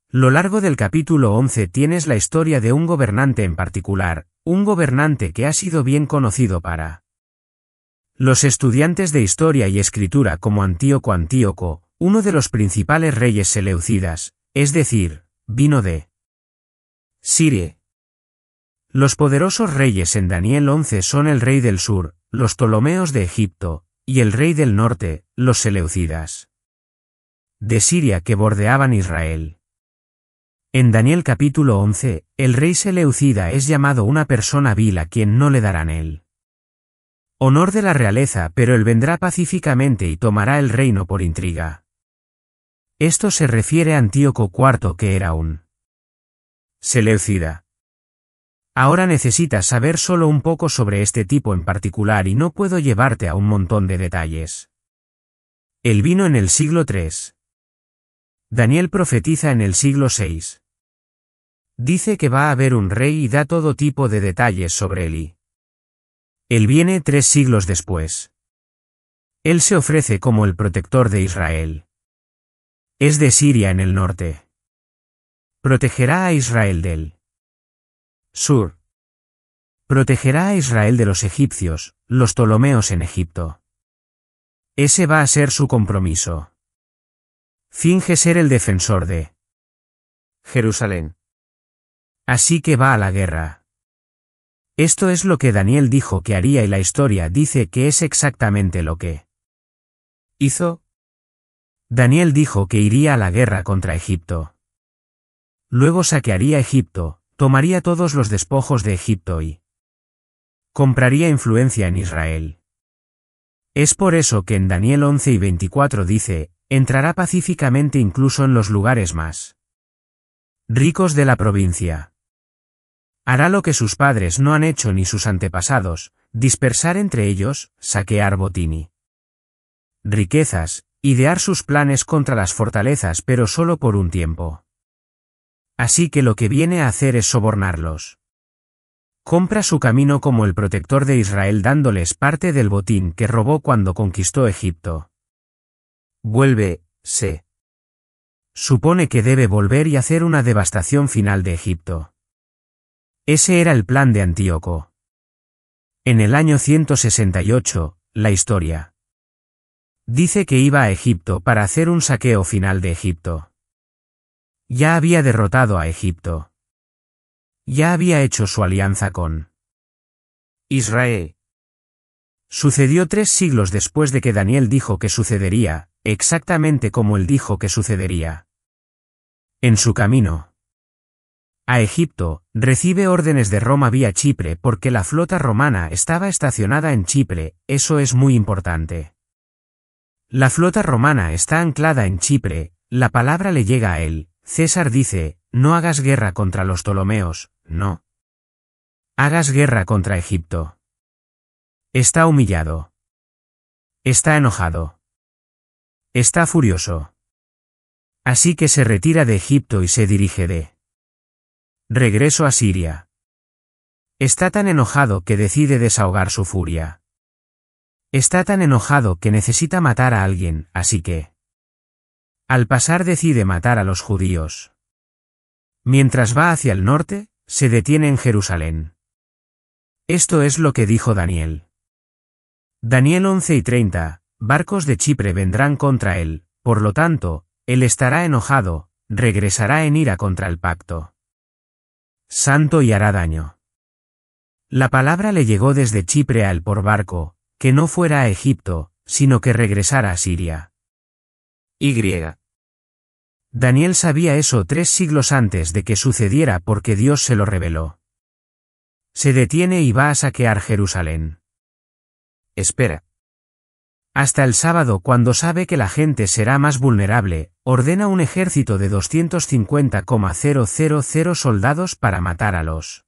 A: lo largo del capítulo 11 tienes la historia de un gobernante en particular, un gobernante que ha sido bien conocido para los estudiantes de historia y escritura como Antíoco, uno de los principales reyes seleucidas, es decir, vino de Siria. Los poderosos reyes en Daniel 11 son el rey del sur, los Ptolomeos de Egipto, y el rey del norte, los seleucidas de Siria que bordeaban Israel. En Daniel capítulo 11, el rey seleucida es llamado una persona vil a quien no le darán el honor de la realeza, pero él vendrá pacíficamente y tomará el reino por intriga. Esto se refiere a Antíoco IV, que era un seleucida. Ahora necesitas saber solo un poco sobre este tipo en particular y no puedo llevarte a un montón de detalles. Él vino en el siglo III. Daniel profetiza en el siglo VI. Dice que va a haber un rey y da todo tipo de detalles sobre él. Él viene 3 siglos después. Él se ofrece como el protector de Israel. Es de Siria en el norte. Protegerá a Israel del sur. Protegerá a Israel de los egipcios, los Ptolomeos en Egipto. Ese va a ser su compromiso. Finge ser el defensor de Jerusalén. Así que va a la guerra. Esto es lo que Daniel dijo que haría y la historia dice que es exactamente lo que hizo. Daniel dijo que iría a la guerra contra Egipto. Luego saquearía Egipto, tomaría todos los despojos de Egipto y compraría influencia en Israel. Es por eso que en Daniel 11 y 24 dice, entrará pacíficamente incluso en los lugares más ricos de la provincia. Hará lo que sus padres no han hecho ni sus antepasados, dispersar entre ellos, saquear botín y riquezas, idear sus planes contra las fortalezas pero solo por un tiempo. Así que lo que viene a hacer es sobornarlos. Compra su camino como el protector de Israel dándoles parte del botín que robó cuando conquistó Egipto. Vuelve, Se supone que debe volver y hacer una devastación final de Egipto. Ese era el plan de Antíoco. En el año 168, la historia dice que iba a Egipto para hacer un saqueo final de Egipto. Ya había derrotado a Egipto. Ya había hecho su alianza con Israel. Sucedió 3 siglos después de que Daniel dijo que sucedería, exactamente como él dijo que sucedería. En su camino a Egipto, recibe órdenes de Roma vía Chipre porque la flota romana estaba estacionada en Chipre, eso es muy importante. La flota romana está anclada en Chipre, la palabra le llega a él. César dice, no hagas guerra contra los Ptolomeos, no. Hagas guerra contra Egipto. Está humillado. Está enojado. Está furioso. Así que se retira de Egipto y se dirige de regreso a Siria. Está tan enojado que decide desahogar su furia. Está tan enojado que necesita matar a alguien, así que al pasar decide matar a los judíos. Mientras va hacia el norte, se detiene en Jerusalén. Esto es lo que dijo Daniel. Daniel 11:30, barcos de Chipre vendrán contra él, por lo tanto, él estará enojado, regresará en ira contra el pacto santo y hará daño. La palabra le llegó desde Chipre a él por barco, que no fuera a Egipto, sino que regresara a Siria. Daniel sabía eso 3 siglos antes de que sucediera porque Dios se lo reveló. Se detiene y va a saquear Jerusalén. Espera. Hasta el sábado, cuando sabe que la gente será más vulnerable, ordena un ejército de 250,000 soldados para matar a los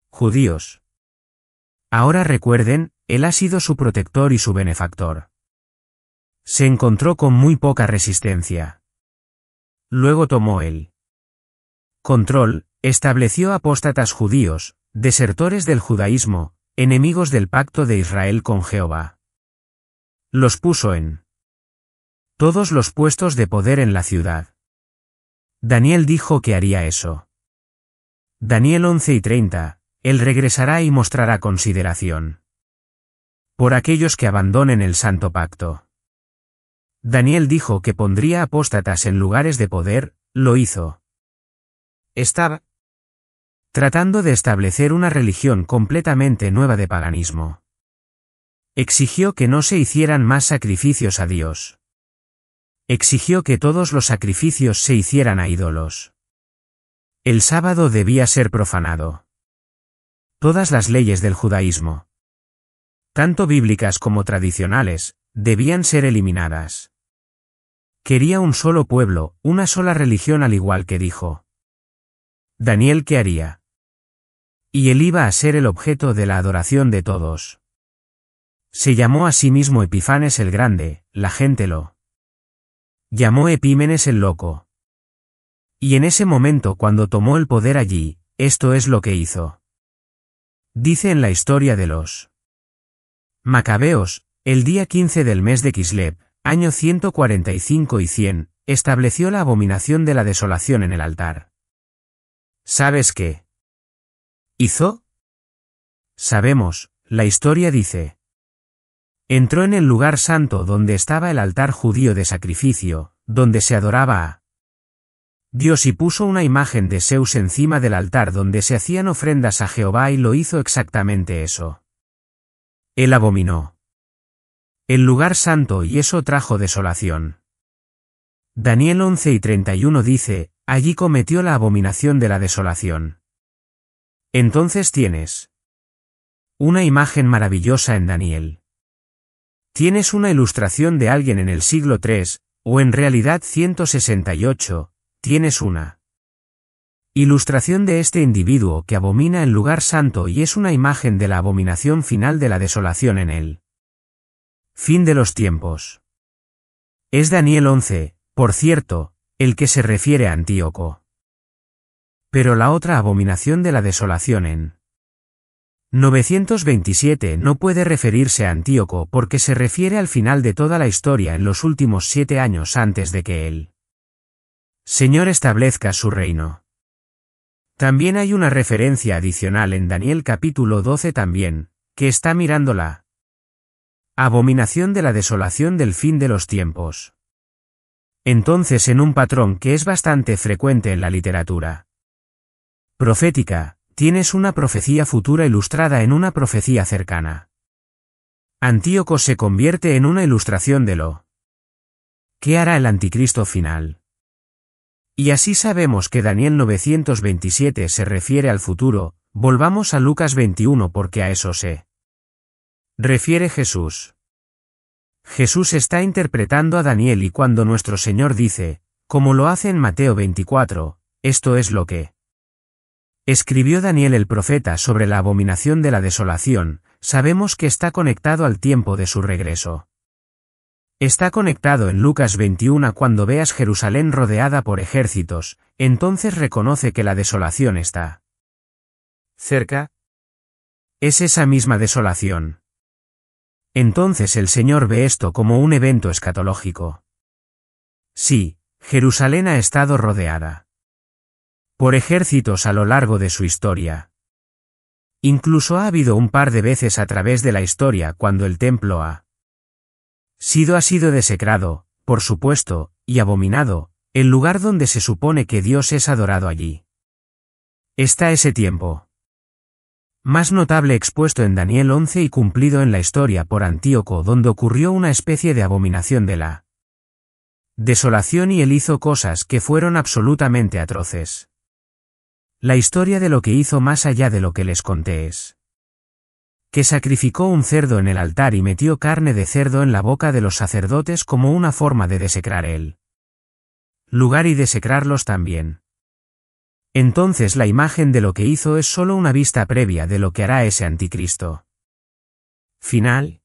A: judíos. Ahora recuerden, él ha sido su protector y su benefactor. Se encontró con muy poca resistencia. Luego tomó el control, estableció apóstatas judíos, desertores del judaísmo, enemigos del pacto de Israel con Jehová. Los puso en todos los puestos de poder en la ciudad. Daniel dijo que haría eso. Daniel 11:30, él regresará y mostrará consideración por aquellos que abandonen el santo pacto. Daniel dijo que pondría apóstatas en lugares de poder, lo hizo. Estaba tratando de establecer una religión completamente nueva de paganismo. Exigió que no se hicieran más sacrificios a Dios. Exigió que todos los sacrificios se hicieran a ídolos. El sábado debía ser profanado. Todas las leyes del judaísmo, tanto bíblicas como tradicionales, debían ser eliminadas. Quería un solo pueblo, una sola religión, al igual que dijo Daniel que haría. Y él iba a ser el objeto de la adoración de todos. Se llamó a sí mismo Epifanes el Grande, la gente lo llamó Epímenes el Loco. Y en ese momento, cuando tomó el poder allí, esto es lo que hizo. Dice en la historia de los Macabeos, el día 15 del mes de Kislev, año 145 y 100, estableció la abominación de la desolación en el altar. ¿Sabes qué hizo? Sabemos, la historia dice. Entró en el lugar santo donde estaba el altar judío de sacrificio, donde se adoraba a Dios, y puso una imagen de Zeus encima del altar donde se hacían ofrendas a Jehová, y lo hizo exactamente eso. Él abominó el lugar santo y eso trajo desolación. Daniel 11:31 dice, allí cometió la abominación de la desolación. Entonces tienes una imagen maravillosa en Daniel. Tienes una ilustración de alguien en el siglo III, o en realidad 168, tienes una ilustración de este individuo que abomina el lugar santo y es una imagen de la abominación final de la desolación en él. Fin de los tiempos. Es Daniel 11, por cierto, el que se refiere a Antíoco. Pero la otra abominación de la desolación en 927 no puede referirse a Antíoco porque se refiere al final de toda la historia en los últimos 7 años antes de que el Señor establezca su reino. También hay una referencia adicional en Daniel capítulo 12 también, que está mirando la abominación de la desolación del fin de los tiempos. Entonces en un patrón que es bastante frecuente en la literatura profética, tienes una profecía futura ilustrada en una profecía cercana. Antíoco se convierte en una ilustración de lo que hará el anticristo final. Y así sabemos que Daniel 927 se refiere al futuro. Volvamos a Lucas 21 porque a eso se refiere Jesús. Jesús está interpretando a Daniel y cuando nuestro Señor dice, como lo hace en Mateo 24, esto es lo que escribió Daniel el profeta sobre la abominación de la desolación, sabemos que está conectado al tiempo de su regreso. Está conectado en Lucas 21 cuando veas Jerusalén rodeada por ejércitos, entonces reconoce que la desolación está cerca. Es esa misma desolación. Entonces el Señor ve esto como un evento escatológico. Sí, Jerusalén ha estado rodeada por ejércitos a lo largo de su historia. Incluso ha habido un par de veces a través de la historia cuando el templo ha sido desecrado, por supuesto, y abominado, el lugar donde se supone que Dios es adorado allí. Está ese tiempo más notable expuesto en Daniel 11 y cumplido en la historia por Antíoco donde ocurrió una especie de abominación de la desolación y él hizo cosas que fueron absolutamente atroces. La historia de lo que hizo más allá de lo que les conté es que sacrificó un cerdo en el altar y metió carne de cerdo en la boca de los sacerdotes como una forma de desecrar el lugar y desecrarlos también. Entonces la imagen de lo que hizo es solo una vista previa de lo que hará ese anticristo final.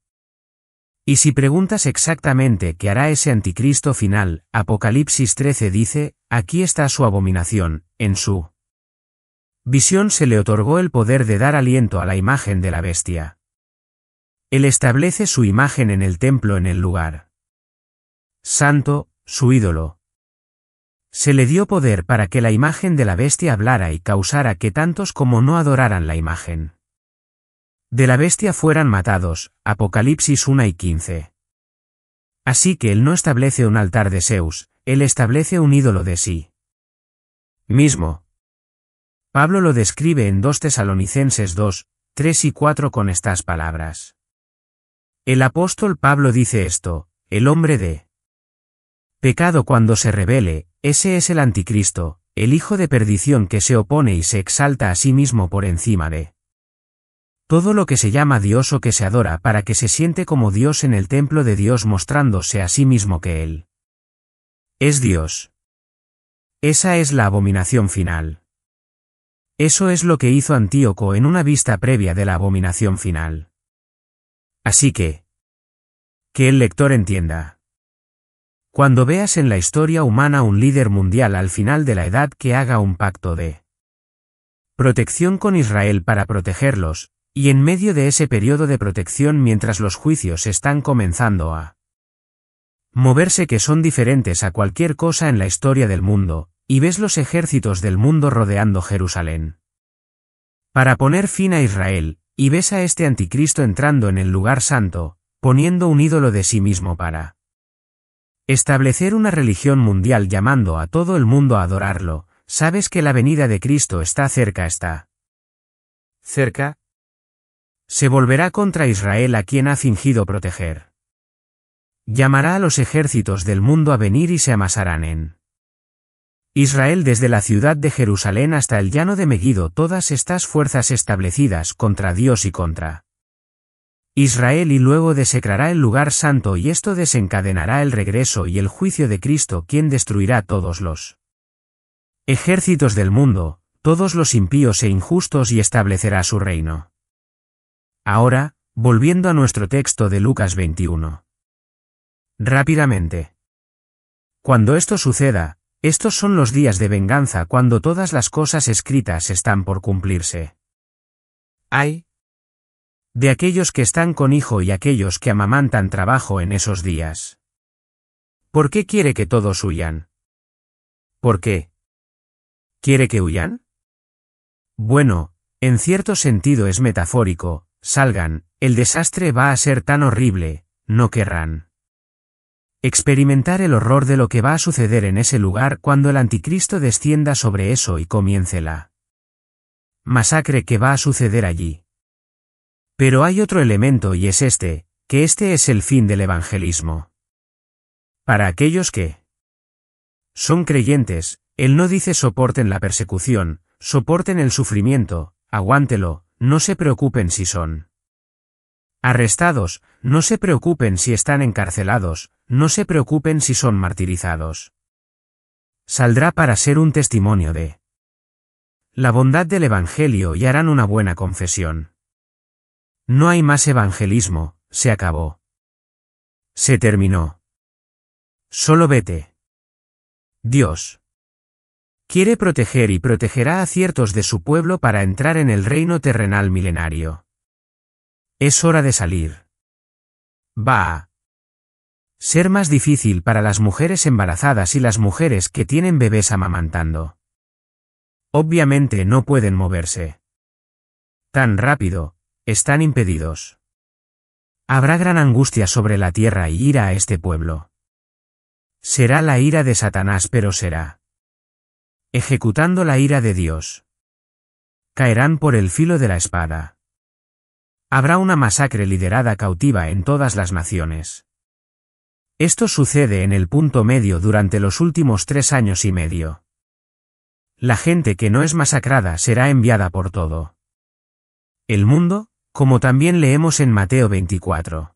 A: Y si preguntas exactamente qué hará ese anticristo final, Apocalipsis 13 dice, aquí está su abominación, en su visión se le otorgó el poder de dar aliento a la imagen de la bestia. Él establece su imagen en el templo en el lugar santo, su ídolo. Se le dio poder para que la imagen de la bestia hablara y causara que tantos como no adoraran la imagen de la bestia fueran matados, Apocalipsis 1 y 15. Así que él no establece un altar de Zeus, él establece un ídolo de sí mismo. Pablo lo describe en 2 Tesalonicenses 2, 3 y 4 con estas palabras. El apóstol Pablo dice esto, el hombre de pecado cuando se rebele, ese es el anticristo, el hijo de perdición que se opone y se exalta a sí mismo por encima de todo lo que se llama Dios o que se adora para que se siente como Dios en el templo de Dios mostrándose a sí mismo que Él es Dios. Esa es la abominación final. Eso es lo que hizo Antíoco en una vista previa de la abominación final. Así que el lector entienda. Cuando veas en la historia humana un líder mundial al final de la edad que haga un pacto de protección con Israel para protegerlos, y en medio de ese periodo de protección mientras los juicios están comenzando a moverse que son diferentes a cualquier cosa en la historia del mundo, y ves los ejércitos del mundo rodeando Jerusalén para poner fin a Israel, y ves a este anticristo entrando en el lugar santo, poniendo un ídolo de sí mismo para establecer una religión mundial llamando a todo el mundo a adorarlo, sabes que la venida de Cristo está cerca. Se volverá contra Israel a quien ha fingido proteger. Llamará a los ejércitos del mundo a venir y se amasarán en Israel desde la ciudad de Jerusalén hasta el llano de Megiddo, todas estas fuerzas establecidas contra Dios y contra Israel, y luego desecrará el lugar santo y esto desencadenará el regreso y el juicio de Cristo, quien destruirá todos los ejércitos del mundo, todos los impíos e injustos, y establecerá su reino. Ahora, volviendo a nuestro texto de Lucas 21. Rápidamente. Cuando esto suceda, estos son los días de venganza cuando todas las cosas escritas están por cumplirse. Hay De aquellos que están con hijo y aquellos que amamantan trabajo en esos días. ¿Por qué quiere que todos huyan? ¿Por qué? ¿Quiere que huyan? Bueno, en cierto sentido es metafórico, salgan, el desastre va a ser tan horrible, no querrán experimentar el horror de lo que va a suceder en ese lugar cuando el anticristo descienda sobre eso y comience la masacre que va a suceder allí. Pero hay otro elemento y es que este es el fin del evangelismo. Para aquellos que son creyentes, Él no dice soporten la persecución, soporten el sufrimiento, aguántelo, no se preocupen si son arrestados, no se preocupen si están encarcelados, no se preocupen si son martirizados. Saldrá para ser un testimonio de la bondad del Evangelio y harán una buena confesión. No hay más evangelismo, se acabó. Se terminó. Solo vete. Dios quiere proteger y protegerá a ciertos de su pueblo para entrar en el reino terrenal milenario. Es hora de salir. Va a ser más difícil para las mujeres embarazadas y las mujeres que tienen bebés amamantando. Obviamente no pueden moverse tan rápido, están impedidos. Habrá gran angustia sobre la tierra y ira a este pueblo. Será la ira de Satanás, pero será ejecutando la ira de Dios. Caerán por el filo de la espada. Habrá una masacre liderada cautiva en todas las naciones. Esto sucede en el punto medio durante los últimos 3 años y medio. La gente que no es masacrada será enviada por todo el mundo, como también leemos en Mateo 24.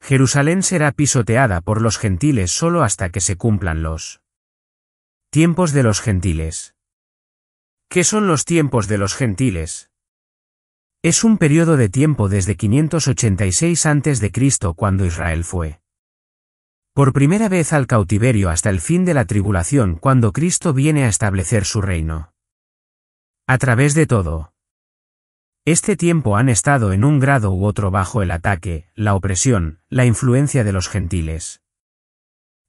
A: Jerusalén será pisoteada por los gentiles solo hasta que se cumplan los tiempos de los gentiles. ¿Qué son los tiempos de los gentiles? Es un periodo de tiempo desde 586 a.C. cuando Israel fue por primera vez al cautiverio hasta el fin de la tribulación cuando Cristo viene a establecer su reino. A través de todo este tiempo han estado en un grado u otro bajo el ataque, la opresión, la influencia de los gentiles.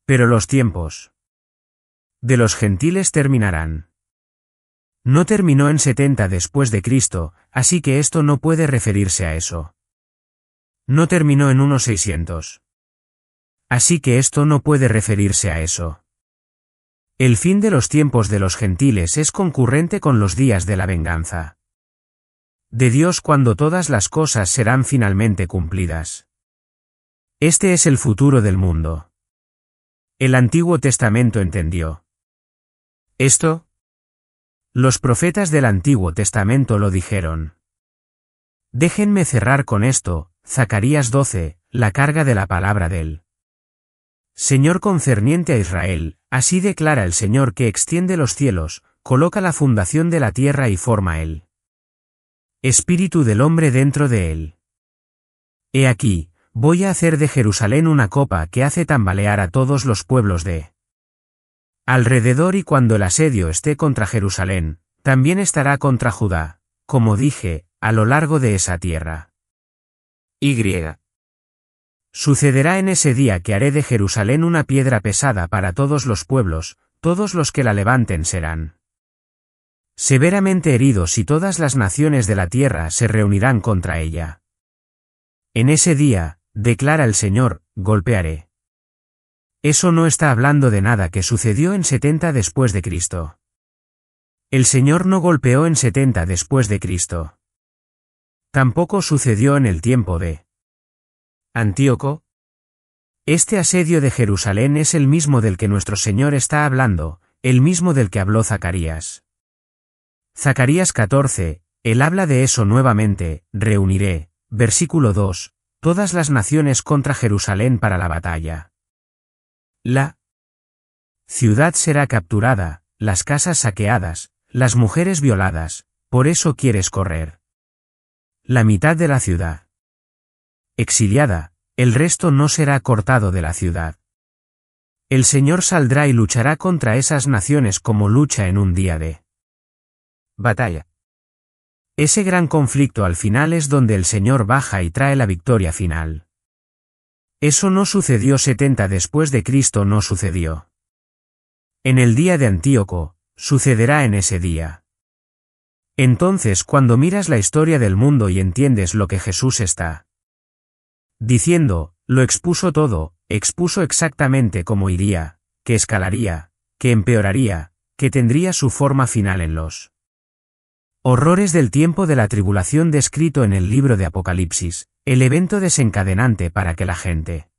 A: Pero los tiempos de los gentiles terminarán. No terminó en 70 después de Cristo, así que esto no puede referirse a eso. No terminó en unos 600. Así que esto no puede referirse a eso. El fin de los tiempos de los gentiles es concurrente con los días de la venganza de Dios cuando todas las cosas serán finalmente cumplidas. Este es el futuro del mundo. El Antiguo Testamento entendió esto. Los profetas del Antiguo Testamento lo dijeron. Déjenme cerrar con esto, Zacarías 12, la carga de la palabra del Señor concerniente a Israel, así declara el Señor que extiende los cielos, coloca la fundación de la tierra y forma el espíritu del hombre dentro de él. He aquí, voy a hacer de Jerusalén una copa que hace tambalear a todos los pueblos de alrededor y cuando el asedio esté contra Jerusalén, también estará contra Judá, como dije, a lo largo de esa tierra. Y. Sucederá en ese día que haré de Jerusalén una piedra pesada para todos los pueblos, todos los que la levanten serán severamente heridos y todas las naciones de la tierra se reunirán contra ella. En ese día, declara el Señor, golpearé. Eso no está hablando de nada que sucedió en 70 después de Cristo. El Señor no golpeó en 70 después de Cristo. Tampoco sucedió en el tiempo de Antíoco. Este asedio de Jerusalén es el mismo del que nuestro Señor está hablando, el mismo del que habló Zacarías. Zacarías 14, él habla de eso nuevamente, reuniré, versículo 2, todas las naciones contra Jerusalén para la batalla. La ciudad será capturada, las casas saqueadas, las mujeres violadas, por eso quieres correr. La mitad de la ciudad exiliada, el resto no será cortado de la ciudad. El Señor saldrá y luchará contra esas naciones como lucha en un día de batalla. Ese gran conflicto al final es donde el Señor baja y trae la victoria final. Eso no sucedió 70 después de Cristo, no sucedió. En el día de Antíoco, sucederá en ese día. Entonces, cuando miras la historia del mundo y entiendes lo que Jesús está diciendo, lo expuso todo, expuso exactamente cómo iría, que escalaría, que empeoraría, que tendría su forma final en los horrores del tiempo de la tribulación descrito en el libro de Apocalipsis, el evento desencadenante para que la gente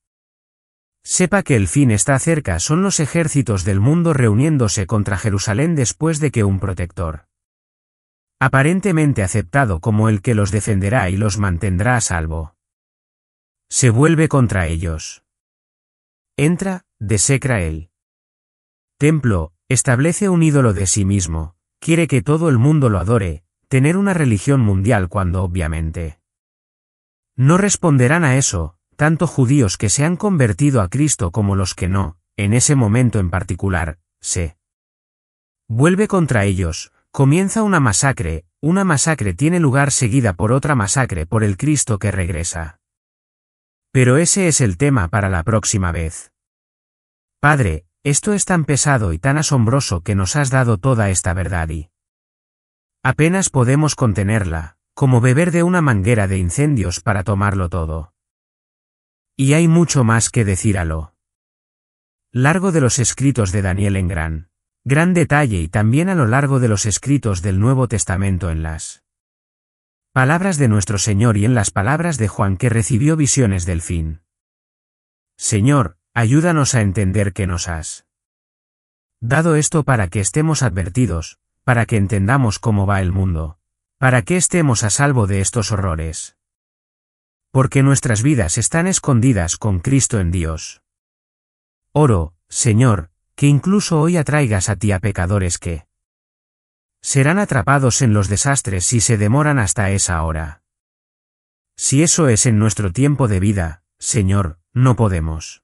A: sepa que el fin está cerca. Son los ejércitos del mundo reuniéndose contra Jerusalén después de que un protector, aparentemente aceptado como el que los defenderá y los mantendrá a salvo, se vuelve contra ellos. Entra, desecra el templo, establece un ídolo de sí mismo, quiere que todo el mundo lo adore, tener una religión mundial cuando obviamente no responderán a eso, tanto judíos que se han convertido a Cristo como los que no, en ese momento en particular, se vuelve contra ellos, comienza una masacre tiene lugar seguida por otra masacre por el Cristo que regresa. Pero ese es el tema para la próxima vez. Padre, esto es tan pesado y tan asombroso que nos has dado toda esta verdad y apenas podemos contenerla, como beber de una manguera de incendios para tomarlo todo. Y hay mucho más que decir a lo largo de los escritos de Daniel en gran detalle y también a lo largo de los escritos del Nuevo Testamento en las palabras de nuestro Señor y en las palabras de Juan que recibió visiones del fin. Señor, ayúdanos a entender que nos has dado esto para que estemos advertidos, para que entendamos cómo va el mundo, para que estemos a salvo de estos horrores. Porque nuestras vidas están escondidas con Cristo en Dios. Oro, Señor, que incluso hoy atraigas a ti a pecadores que serán atrapados en los desastres si se demoran hasta esa hora. Si eso es en nuestro tiempo de vida, Señor, no podemos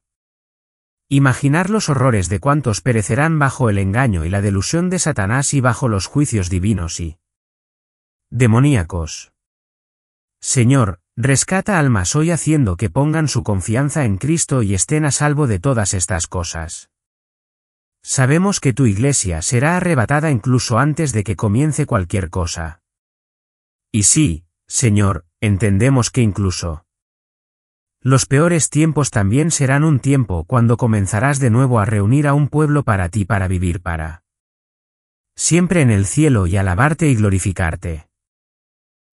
A: imaginar los horrores de cuantos perecerán bajo el engaño y la delusión de Satanás y bajo los juicios divinos y demoníacos. Señor, rescata almas hoy haciendo que pongan su confianza en Cristo y estén a salvo de todas estas cosas. Sabemos que tu iglesia será arrebatada incluso antes de que comience cualquier cosa. Y sí, Señor, entendemos que incluso los peores tiempos también serán un tiempo cuando comenzarás de nuevo a reunir a un pueblo para ti para vivir para siempre en el cielo y alabarte y glorificarte.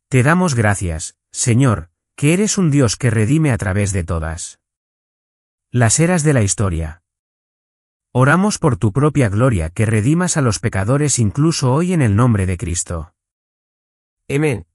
A: Te damos gracias, Señor, que eres un Dios que redime a través de todas las eras de la historia. Oramos por tu propia gloria que redimas a los pecadores incluso hoy en el nombre de Cristo. Amén.